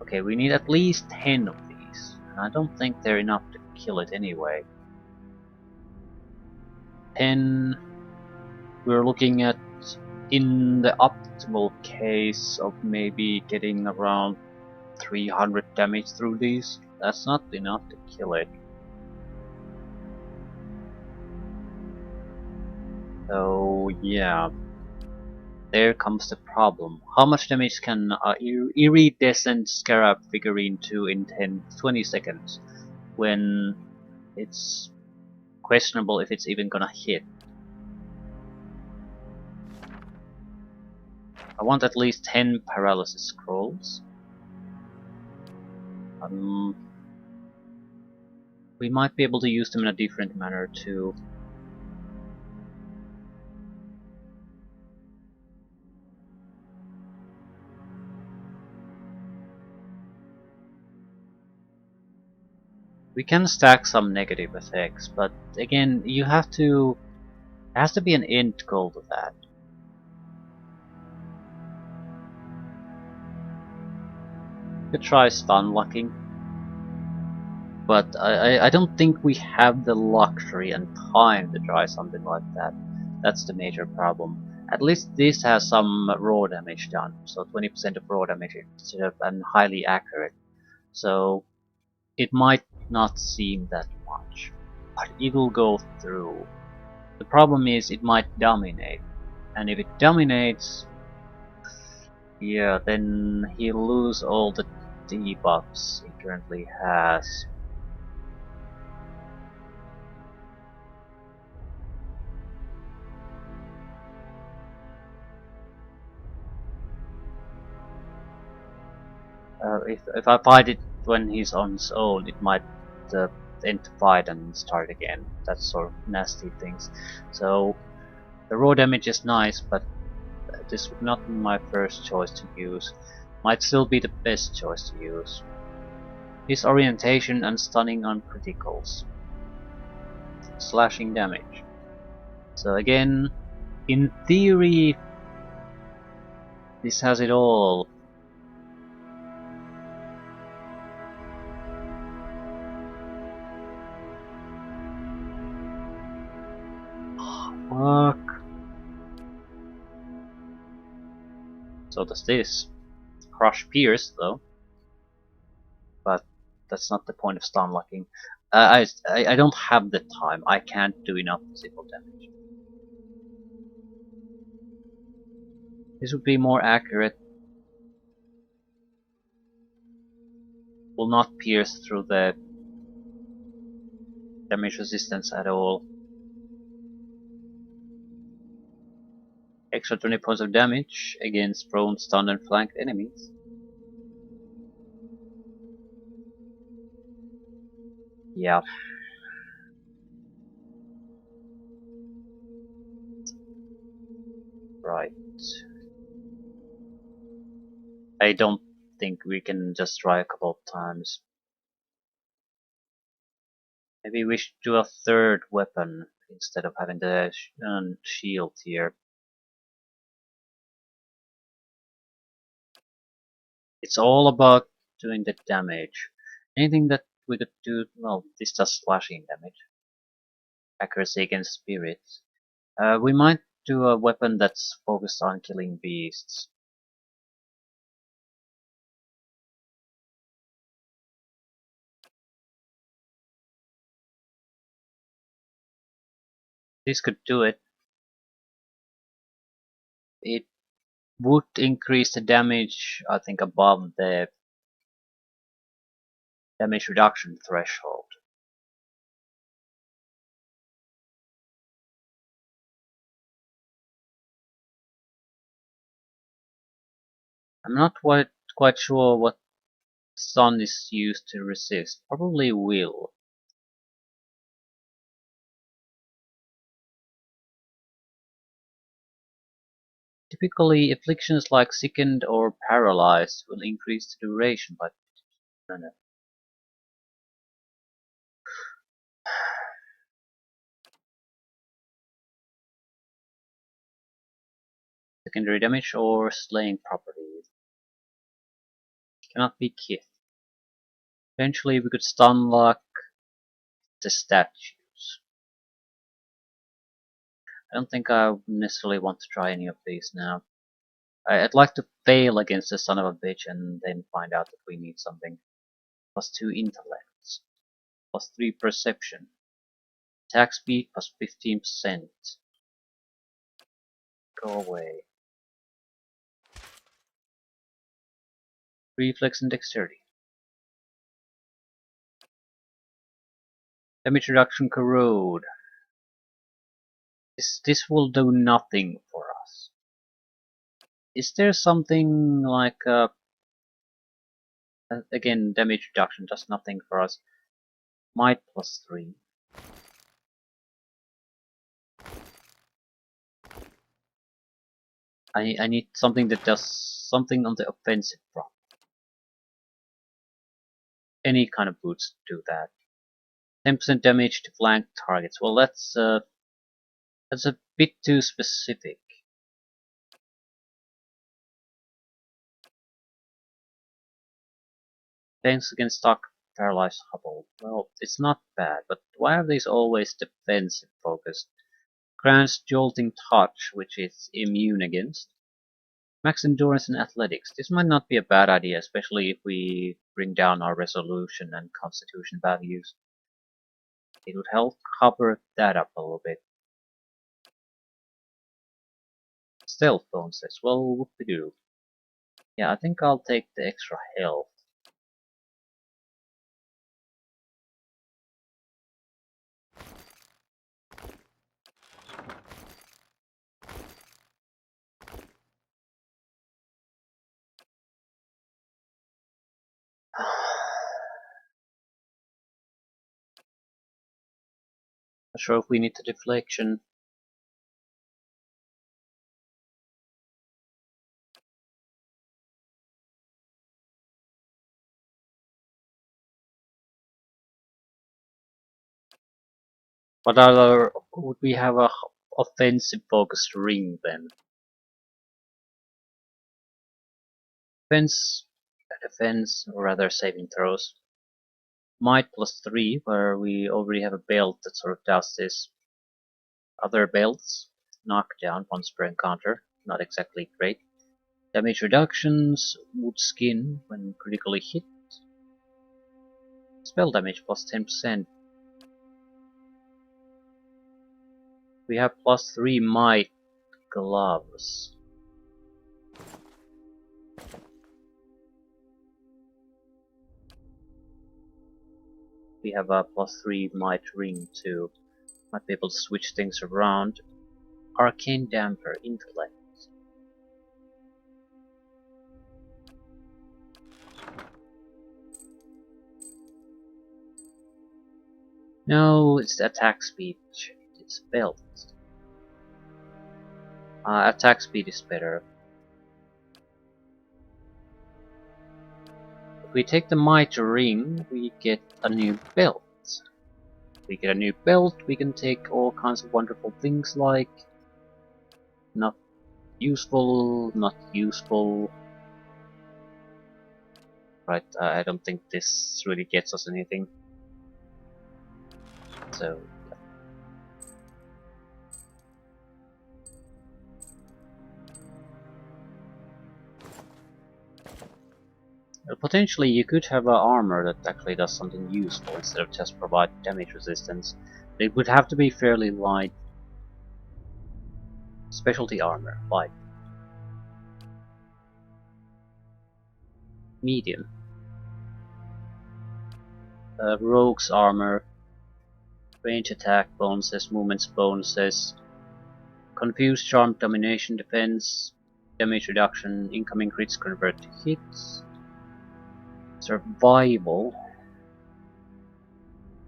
Speaker 2: Okay, we need at least 10 of these, and I don't think they're enough to kill it anyway. 10... We're looking at, in the optimal case, of maybe getting around 300 damage through these. That's not enough to kill it. So yeah, there comes the problem. How much damage can iridescent scarab figurine do in 20 seconds when it's questionable if it's even gonna hit? I want at least 10 paralysis scrolls. We might be able to use them in a different manner too. We can stack some negative effects, but again, you have to. There has to be an end goal to that. You could try stun locking, but I don't think we have the luxury and time to try something like that. That's the major problem. At least this has some raw damage done, so 20% of raw damage instead of and highly accurate. So it might not seem that much, but it will go through. The problem is it might dominate, and if it dominates, yeah, then he'll lose all the debuffs he currently has. If I fight it when he's on his own, it might end the fight and start again. That sort of nasty things. So the raw damage is nice, but this would not be my first choice to use. Might still be the best choice to use. His orientation and stunning on criticals. Slashing damage. So again, in theory, this has it all. Fuck. So does this. Crush Pierce though. But that's not the point of stun locking. I don't have the time. I can't do enough physical damage. This would be more accurate. Will not pierce through the damage resistance at all. Extra 20 points of damage against prone, stunned and flanked enemies. Yeah. Right. I don't think we can just try a couple of times. Maybe we should do a third weapon instead of having the shield here. It's all about doing the damage. Anything that we could do, well, this does slashing damage. Accuracy against spirits. We might do a weapon that's focused on killing beasts. This could do it. It would increase the damage, I think, above the damage reduction threshold. I'm not quite sure what stun is used to resist. Probably will. Typically, afflictions like sickened or paralyzed will increase the duration by 50%. Secondary damage or slaying properties cannot be killed. Eventually, we could stun lock the statues. I don't think I necessarily want to try any of these now. I'd like to fail against the son of a bitch and then find out that we need something. +2 intellect, +3 perception, attack speed +15%. Go away. Reflex and dexterity. Damage reduction, corrode. This will do nothing for us. Is there something like again, damage reduction does nothing for us. Might +3. I need something that does something on the offensive front. Any kind of boots do that. 10% damage to flank targets. Well, that's a bit too specific. Defense against stock paralyzed hobble. Well, it's not bad, but why are these always defensive focused? Grants jolting touch, which is immune against. Max endurance and athletics. This might not be a bad idea, especially if we bring down our resolution and constitution values. It would help cover that up a little bit. Stealth bonuses. Well, what we do? Yeah, I think I'll take the extra health. Not sure if we need the deflection. What other would we have a offensive focused ring then? Defense, or rather saving throws. Might +3, where we already have a belt that sort of does this. Other belts, knockdown once per encounter, not exactly great. Damage reductions, wood skin when critically hit. Spell damage +10%. We have +3 might gloves. We have a +3 might ring too. Might be able to switch things around. Arcane damper, intellect. No, it's the attack speed. It's belt. Attack speed is better. If we take the might ring, we get a new belt. If we get a new belt, we can take all kinds of wonderful things like not useful, not useful. Right, I don't think this really gets us anything. So, potentially you could have an armor that actually does something useful instead of just provide damage resistance. It would have to be fairly light. Specialty armor, light. Medium. Rogue's armor. Range attack bonuses, movements bonuses. Confuse, charm, domination, defense. Damage reduction, incoming crits convert to hits. Survival.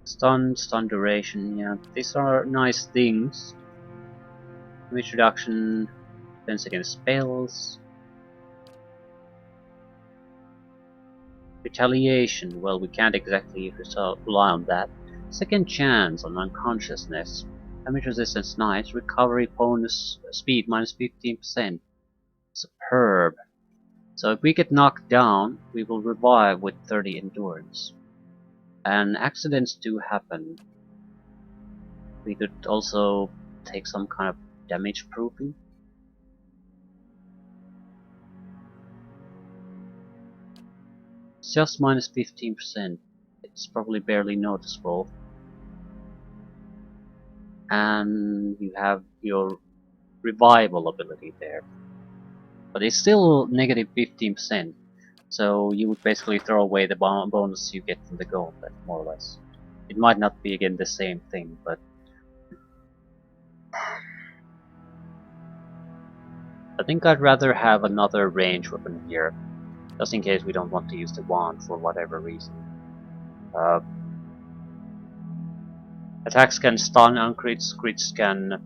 Speaker 2: Stun duration, yeah, these are nice things. Damage reduction, defense against spells. Retaliation, well, we can't exactly rely on that. Second chance on unconsciousness. Damage resistance nice, recovery bonus speed -15%. Superb. So if we get knocked down, we will revive with 30 endurance. And accidents do happen. We could also take some kind of damage proofing. It's just -15%. It's probably barely noticeable. And you have your revival ability there. But it's still -15%. So you would basically throw away the bonus you get from the gauntlet, more or less. It might not be again the same thing, but I think I'd rather have another range weapon here, just in case we don't want to use the wand for whatever reason. Attacks can stun on crits, crits can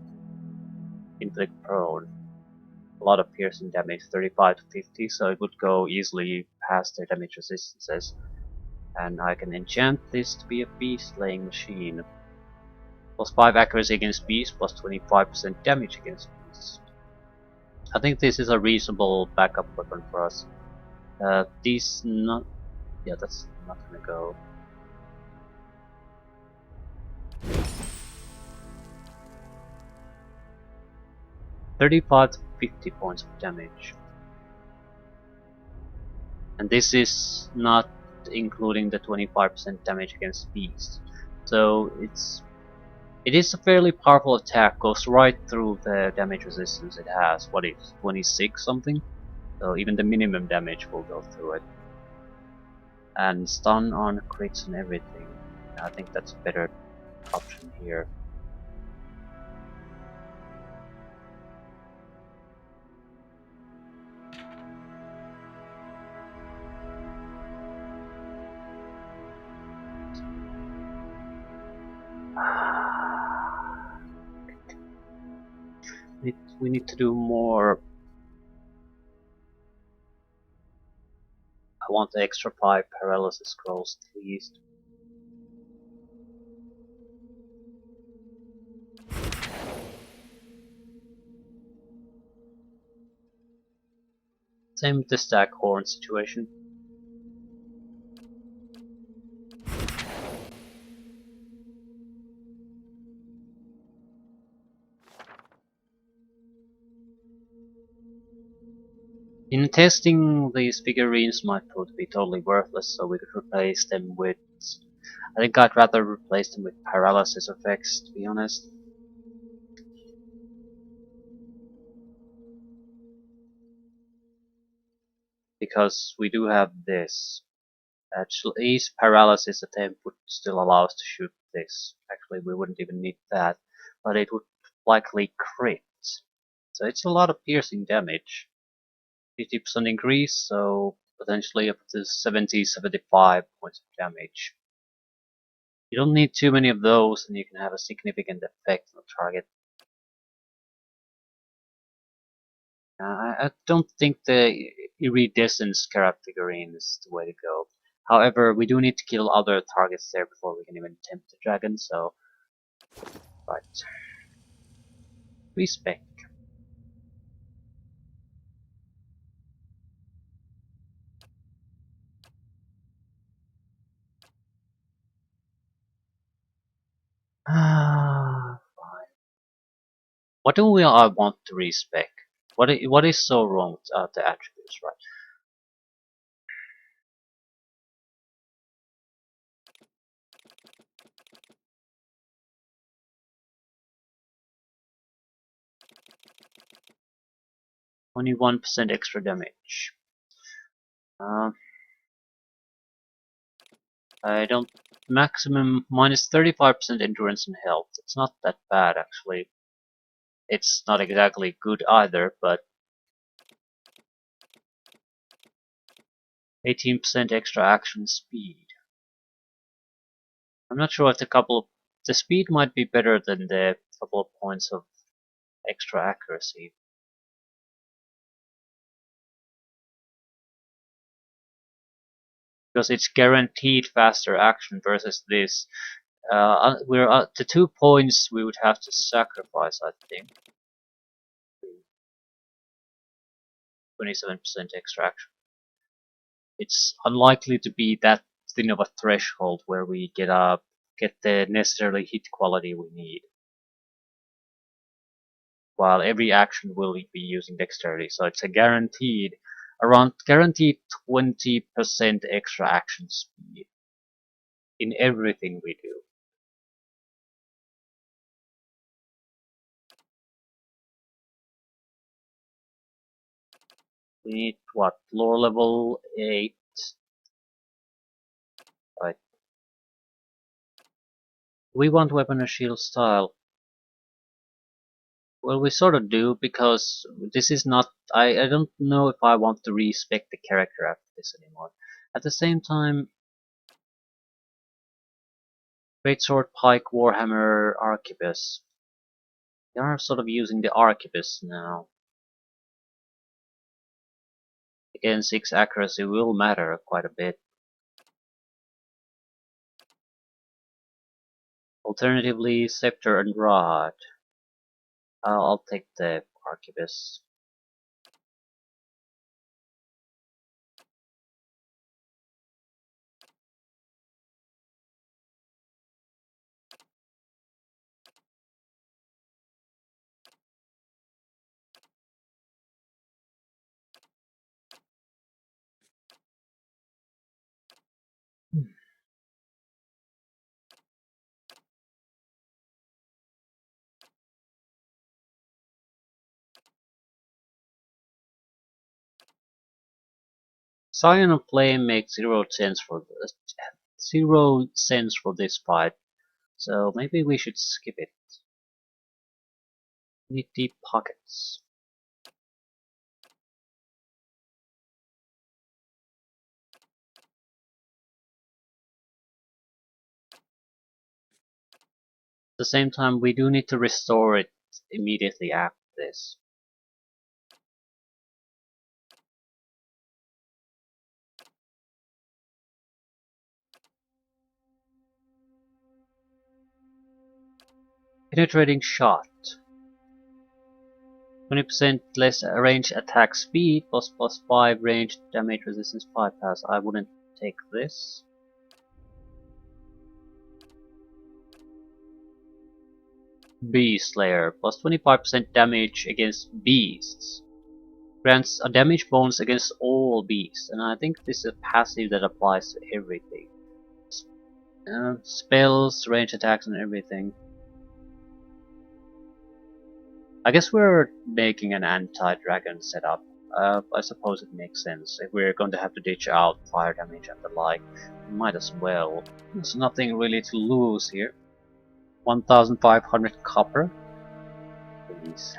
Speaker 2: inflict prone. A lot of piercing damage, 35 to 50, so it would go easily past their damage resistances. And I can enchant this to be a beast-slaying machine. Plus 5 accuracy against beasts, plus 25% damage against beasts. I think this is a reasonable backup weapon for us. These not... yeah, that's not gonna go. $35 to 50 points of damage. And this is not including the 25% damage against beasts. So it is a fairly powerful attack, goes right through the damage resistance it has. What is 26 something? So even the minimum damage will go through it. And stun on crits and everything. I think that's a better option here. We need to do more. I want the extra 5 paralysis scrolls at least. Same with the stack horn situation. In testing, these figurines might prove to be totally worthless, so we could replace them with... I think I'd rather replace them with paralysis effects, to be honest. Because we do have this. Actually, each paralysis attempt would still allow us to shoot this. Actually, we wouldn't even need that, but it would likely crit. So it's a lot of piercing damage. 50% increase, so potentially up to 70-75 points of damage. You don't need too many of those and you can have a significant effect on the target. I don't think the iridescent scarab figurine is the way to go. However, we do need to kill other targets there before we can even tempt the dragon, so... right. Respec. Ah, fine. What do I want to respec? What is so wrong with the attributes, right? Only 1% extra damage. I don't... maximum minus 35% endurance and health. It's not that bad actually. It's not exactly good either, but 18% extra action speed. I'm not sure if the speed might be better than the couple of points of extra accuracy. Because it's guaranteed faster action versus this. We're at the 2 points we would have to sacrifice, I think. 27% extra action. It's unlikely to be that thin of a threshold where we get the necessarily hit quality we need. While every action will be using dexterity, so it's a guaranteed 20% extra action speed in everything we do. We need what? Lore level 8. Right. We want weapon and shield style. Well, we sort of do, because this is not. I don't know if I want to respect the character after this anymore. At the same time, Greatsword, Pike, Warhammer, Arquebus. They are sort of using the Arquebus now. Again, 6 accuracy will matter quite a bit. Alternatively, Scepter and Rod. I'll take the Arquebus. Scion of Flame makes zero sense for this fight, so maybe we should skip it. Need deep pockets. At the same time, we do need to restore it immediately after this. Penetrating shot. 20% less range attack speed, plus 5 range damage resistance bypass. I wouldn't take this. Beast Slayer, plus 25% damage against beasts. Grants a damage bonus against all beasts, and I think this is a passive that applies to everything. Spells, range attacks, and everything. I guess we're making an anti-dragon setup. I suppose it makes sense. If we're going to have to ditch out fire damage and the like, we might as well. There's nothing really to lose here. 1,500 copper. Please.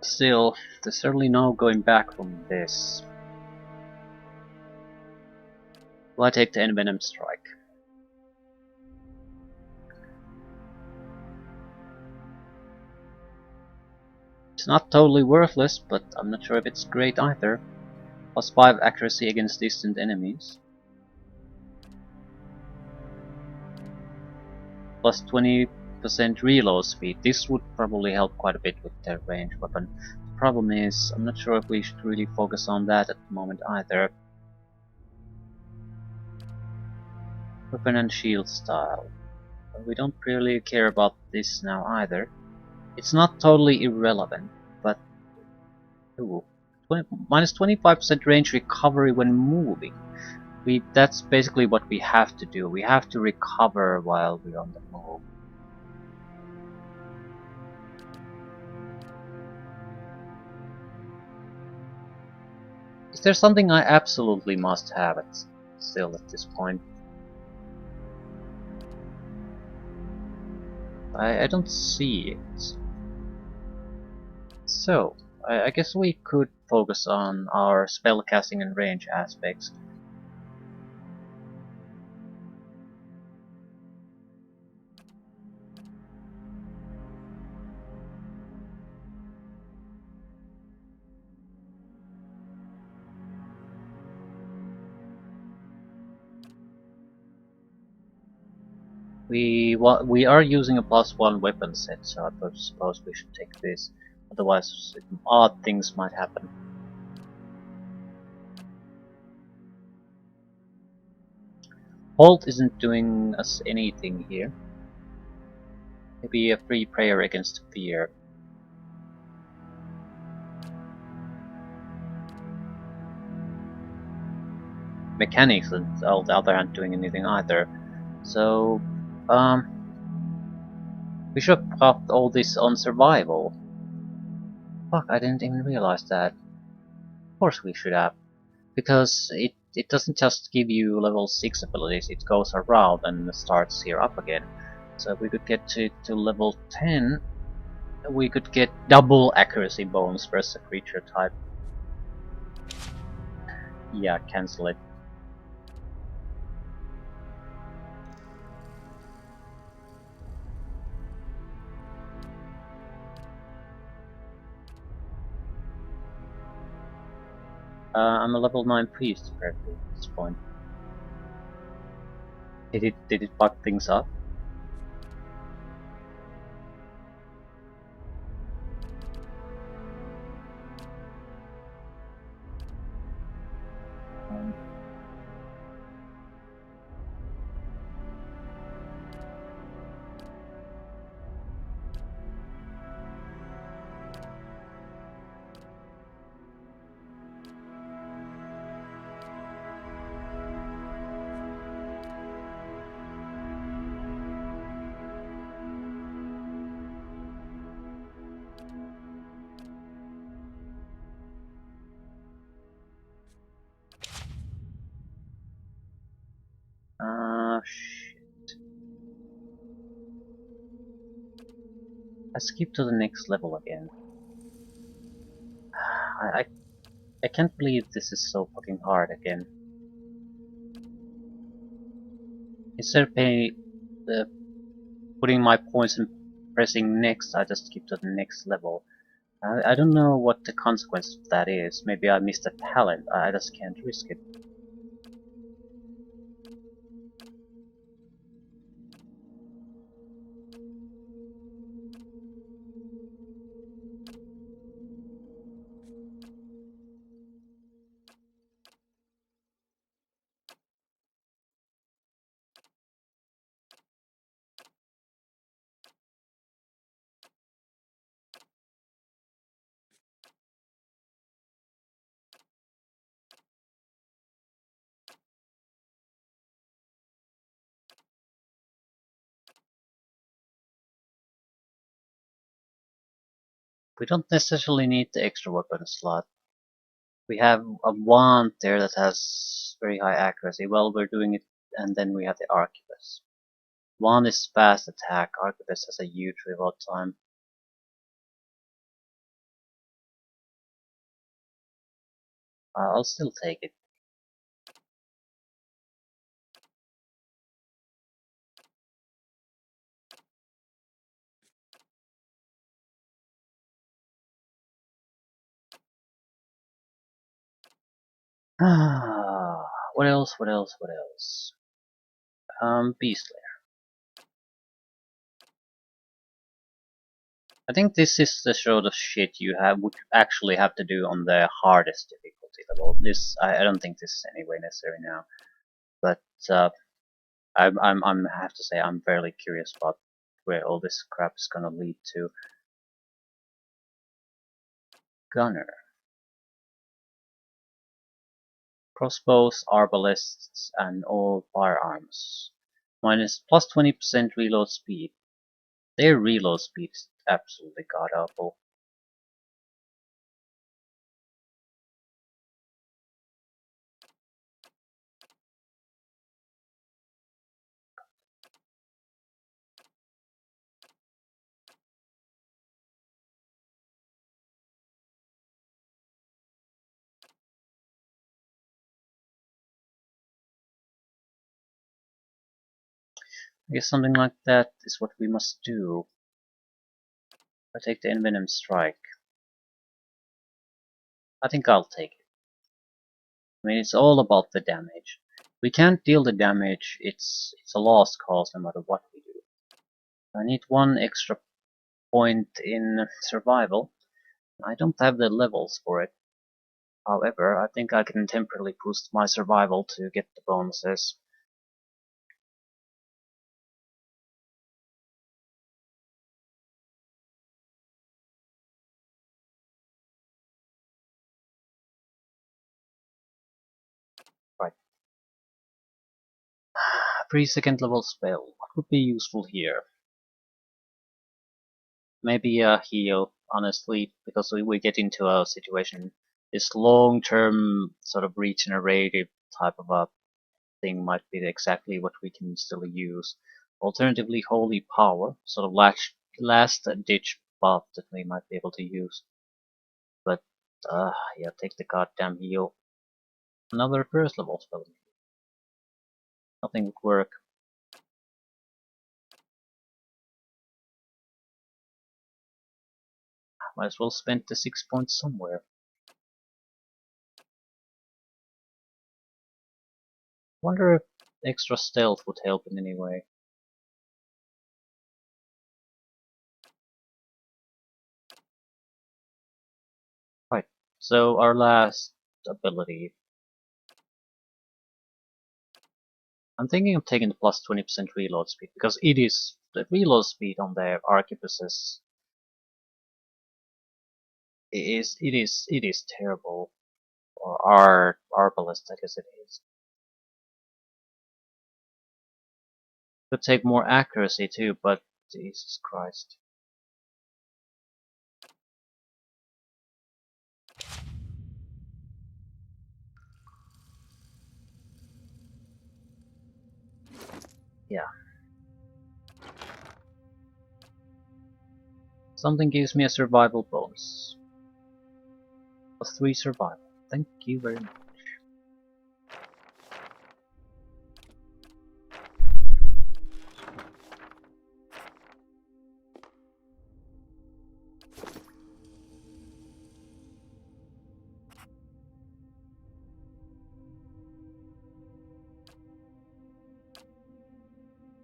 Speaker 2: Still, there's certainly no going back from this. Will I take the Envenom Strike? It's not totally worthless, but I'm not sure if it's great either. Plus 5 accuracy against distant enemies. Plus 20% reload speed. This would probably help quite a bit with their ranged weapon. The problem is, I'm not sure if we should really focus on that at the moment either. Weapon and shield style. We don't really care about this now either. It's not totally irrelevant, but ooh, minus 25% range recovery when moving. That's basically what we have to do. We have to recover while we're on the move. Is there something I absolutely must have still at this point? I don't see it. So, I guess we could focus on our spellcasting and range aspects. We are using a +1 weapon set, so I suppose we should take this. Otherwise, odd things might happen. Halt isn't doing us anything here. Maybe a free prayer against fear. Mechanics, on the other hand, doing anything either. So, we should have popped all this on survival. Fuck, I didn't even realize that. Of course we should have. Because it it doesn't just give you level 6 abilities, it goes around and starts here up again. So if we could get to level 10, we could get double accuracy bonus versus a creature type. Yeah, cancel it. I'm a level 9 priest apparently at this point. Did it bug things up? Um, shit. I skipped to the next level again. I, I, I can't believe this is so fucking hard again. Instead of putting my points and pressing next, I just skip to the next level. I don't know what the consequence of that is. Maybe I missed a talent. I just can't risk it. We don't necessarily need the extra weapon slot. We have a wand there that has very high accuracy. Well, we're doing it, and then we have the arquebus. Wand is fast attack. Arquebus has a huge reload time. I'll still take it. What else? What else? What else? Beast Lair. I think this is the sort of shit would actually have to do on the hardest difficulty level. I don't think this is anyway necessary now, but I have to say I'm fairly curious about where all this crap is gonna lead to. Gunner. Crossbows, arbalests, and all firearms. Minus plus 20% reload speed. Their reload speed is absolutely god awful. I guess something like that is what we must do. I take the Envenom Strike. I think I'll take it. I mean, it's all about the damage. We can't deal the damage, it's a lost cause no matter what we do. I need one extra point in survival. I don't have the levels for it. However, I think I can temporarily boost my survival to get the bonuses. Right. A 3-second level spell. What would be useful here? Maybe a heal, honestly, because we get into a situation. This long-term sort of regenerative type of a thing might be exactly what we can still use. Alternatively, holy power, sort of last ditch buff that we might be able to use. But yeah, take the goddamn heal. Another first level spell. Nothing would work. Might as well spend the 6 points somewhere. Wonder if extra stealth would help in any way. Right, so our last ability. I'm thinking of taking the plus 20% reload speed, because it is the reload speed on the arquebuses. It is terrible. Or our ballista, I guess it is. Could take more accuracy too, but Jesus Christ. Yeah. Something gives me a survival bonus. Plus 3 survival. Thank you very much.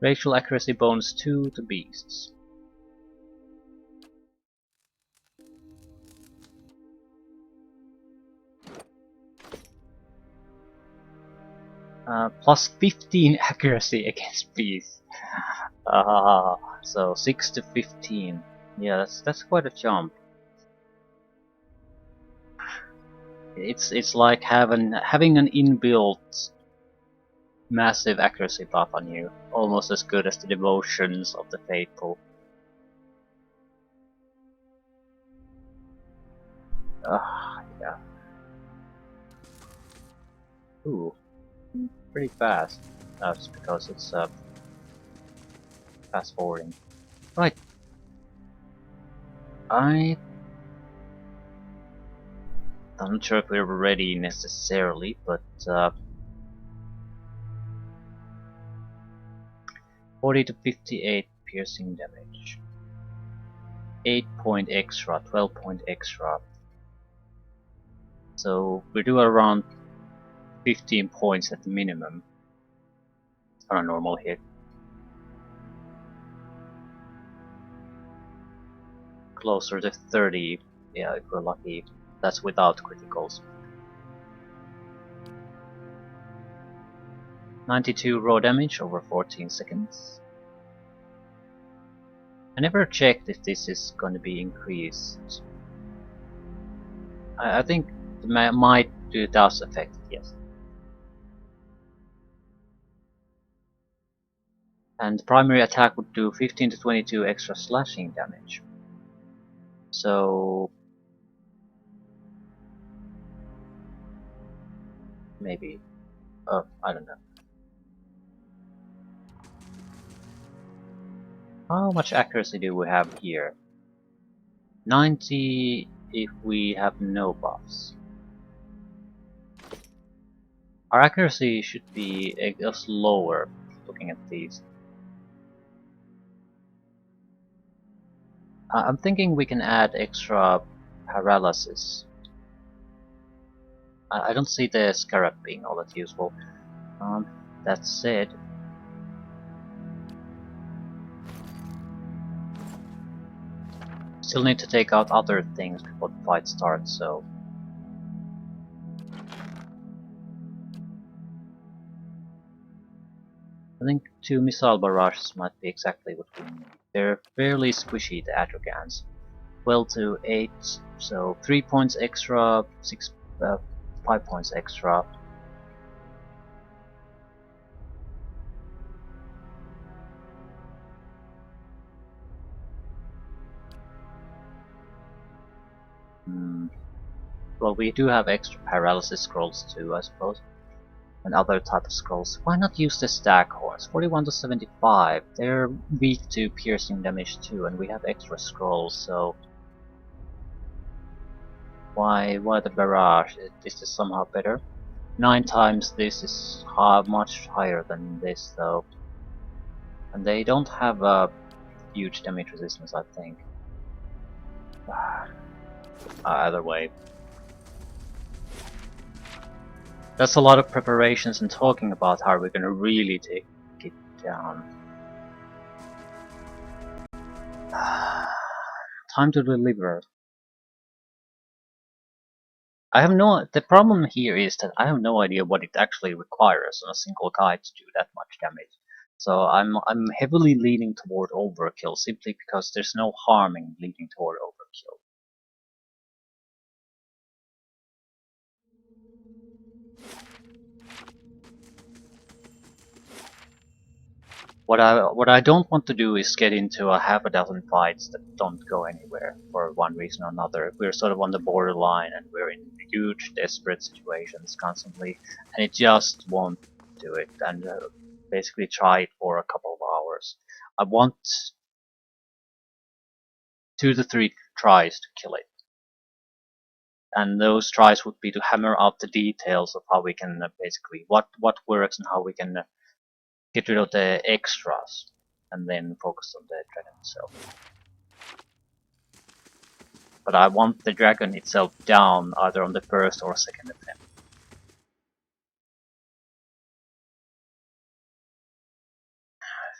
Speaker 2: Racial accuracy bonus 2 to beasts. Plus 15 accuracy against beasts. So 6 to 15. Yeah, that's quite a jump. It's like having an inbuilt massive accuracy buff on you, almost as good as the devotions of the faithful. Yeah. Ooh, pretty fast. That's because it's fast forwarding. Right. I'm not sure if we're ready necessarily, but 40 to 58 piercing damage. 8 point extra, 12 point extra. So we do around 15 points at the minimum on a normal hit. Closer to 30, yeah, if we're lucky. That's without criticals. 92 raw damage over 14 seconds. I never checked if this is going to be increased. I think it might do does affect it, yes. And primary attack would do 15 to 22 extra slashing damage. So maybe, I don't know. How much accuracy do we have here? 90 if we have no buffs. Our accuracy should be just lower, looking at these. I'm thinking we can add extra paralysis. I don't see the scarab being all that useful. That said, still need to take out other things before the fight starts, so... I think 2 missile barrages might be exactly what we need. They're fairly squishy, the Adra Dragons. 12 to 8, so 3 points extra, 5 points extra. Well, we do have extra paralysis scrolls too, I suppose. and other type of scrolls. Why not use the stack horns? 41 to 75. They're weak to piercing damage too, and we have extra scrolls, so why the barrage? Is this somehow better? 9 times this is much higher than this though. And they don't have a huge damage resistance, I think. Either way. That's a lot of preparations and talking about how we're gonna really take it down. Time to deliver. The problem here is that I have no idea what it actually requires on a single guy to do that much damage. So I'm heavily leaning toward overkill simply because there's no harm in leaning toward overkill. What I don't want to do is get into a half a dozen fights that don't go anywhere for one reason or another. We're sort of on the borderline and we're in huge desperate situations constantly, and it just won't do it. And basically try it for a couple of hours. I want 2 to 3 tries to kill it, and those tries would be to hammer out the details of how we can basically what works and how we can get rid of the extras, and then focus on the dragon itself. But I want the dragon itself down either on the first or second attempt.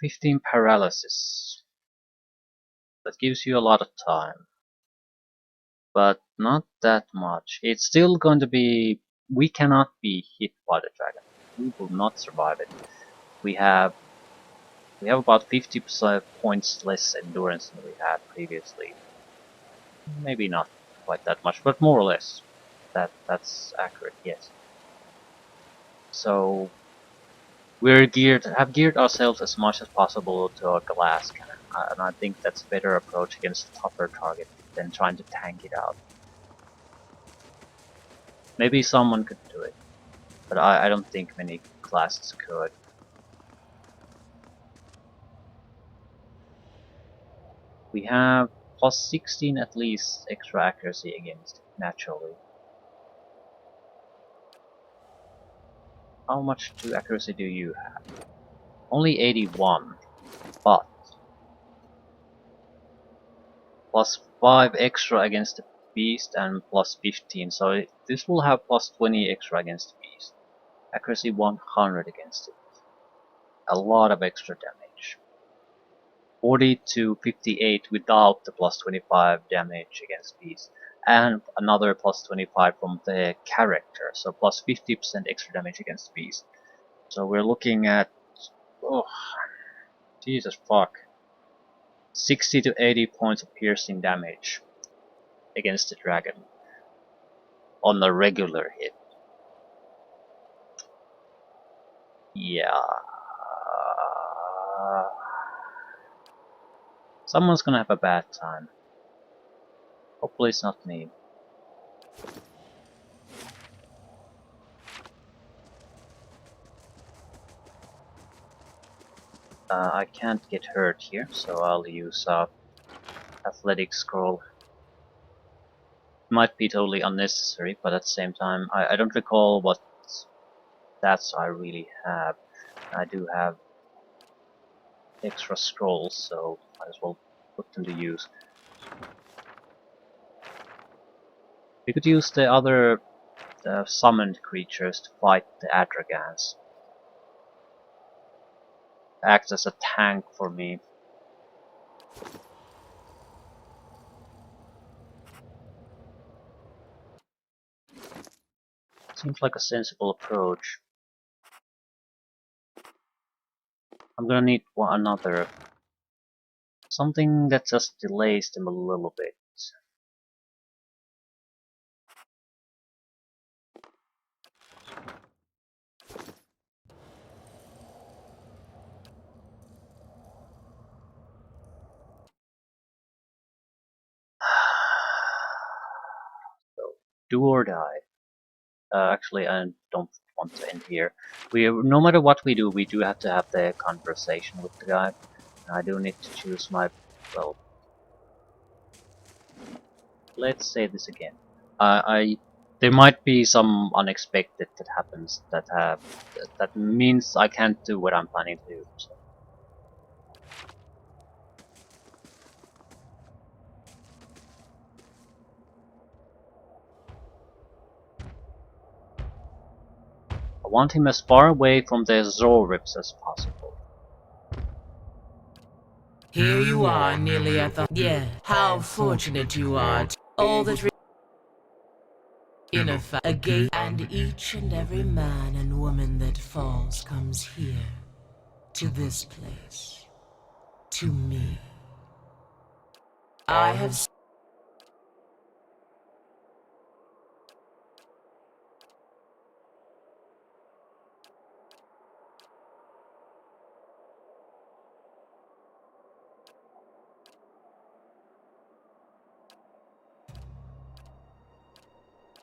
Speaker 2: "15 paralysis. That gives you a lot of time. But not that much. It's still going to be... We cannot be hit by the dragon. We will not survive it. We have about 50% points less endurance than we had previously. Maybe not quite that much, but more or less. That's accurate, yes. So have geared ourselves as much as possible to a glass cannon, and I think that's a better approach against a tougher target than trying to tank it out. Maybe someone could do it, but I don't think many classes could. We have plus 16 at least extra accuracy against it, naturally. How much accuracy do you have? Only 81, but plus 5 extra against the beast and plus 15, so this will have plus 20 extra against the beast. Accuracy 100 against it. A lot of extra damage. 40 to 58 without the plus 25 damage against beast, and another plus 25 from the character, so plus 50% extra damage against beast. So we're looking at... oh, Jesus fuck. 60 to 80 points of piercing damage against the dragon on a regular hit. Yeah. Someone's gonna have a bad time. Hopefully it's not me. I can't get hurt here, so I'll use athletic scroll. Might be totally unnecessary, but at the same time, I don't recall what stats I really have. I do have extra scrolls, so might as well put them to use. We could use the other summoned creatures to fight the Adra Dragons. Act as a tank for me. Seems like a sensible approach. I'm gonna need another. Something that just delays them a little bit. So, do or die. Actually, I don't want to end here. No matter what we do have to have the conversation with the guy. I do need to choose my, well, let's say this again. There might be some unexpected that happens that means I can't do what I'm planning to do. So. I want him as far away from the Zorrips as possible.
Speaker 4: Here you are, nearly at the. Yeah, how fortunate you are. All that in a gate, and each and every man and woman that falls comes here, to this place, to me. I have.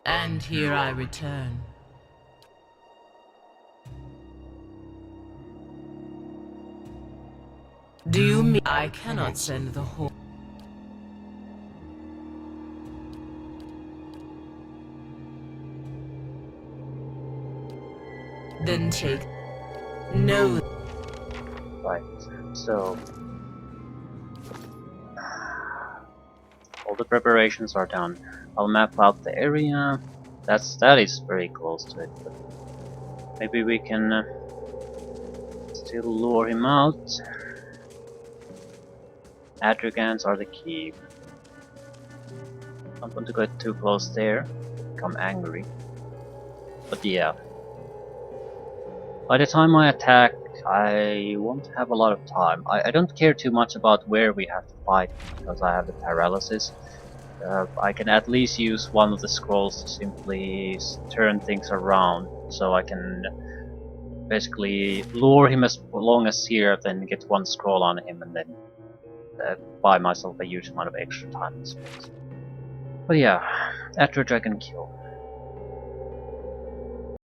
Speaker 4: And here I return. Do you mean I cannot send the whole? Then take. No.
Speaker 2: Right. So all the preparations are done. I'll map out the area. That is very close to it. But maybe we can still lure him out. Adragans are the key. Don't want to go too close there. Become angry. But yeah. By the time I attack, I won't have a lot of time. I don't care too much about where we have to fight because I have the paralysis. I can at least use one of the scrolls to simply turn things around, so I can basically lure him as long as here, then get one scroll on him, and then buy myself a huge amount of extra time and space. But yeah, Adra Dragon kill.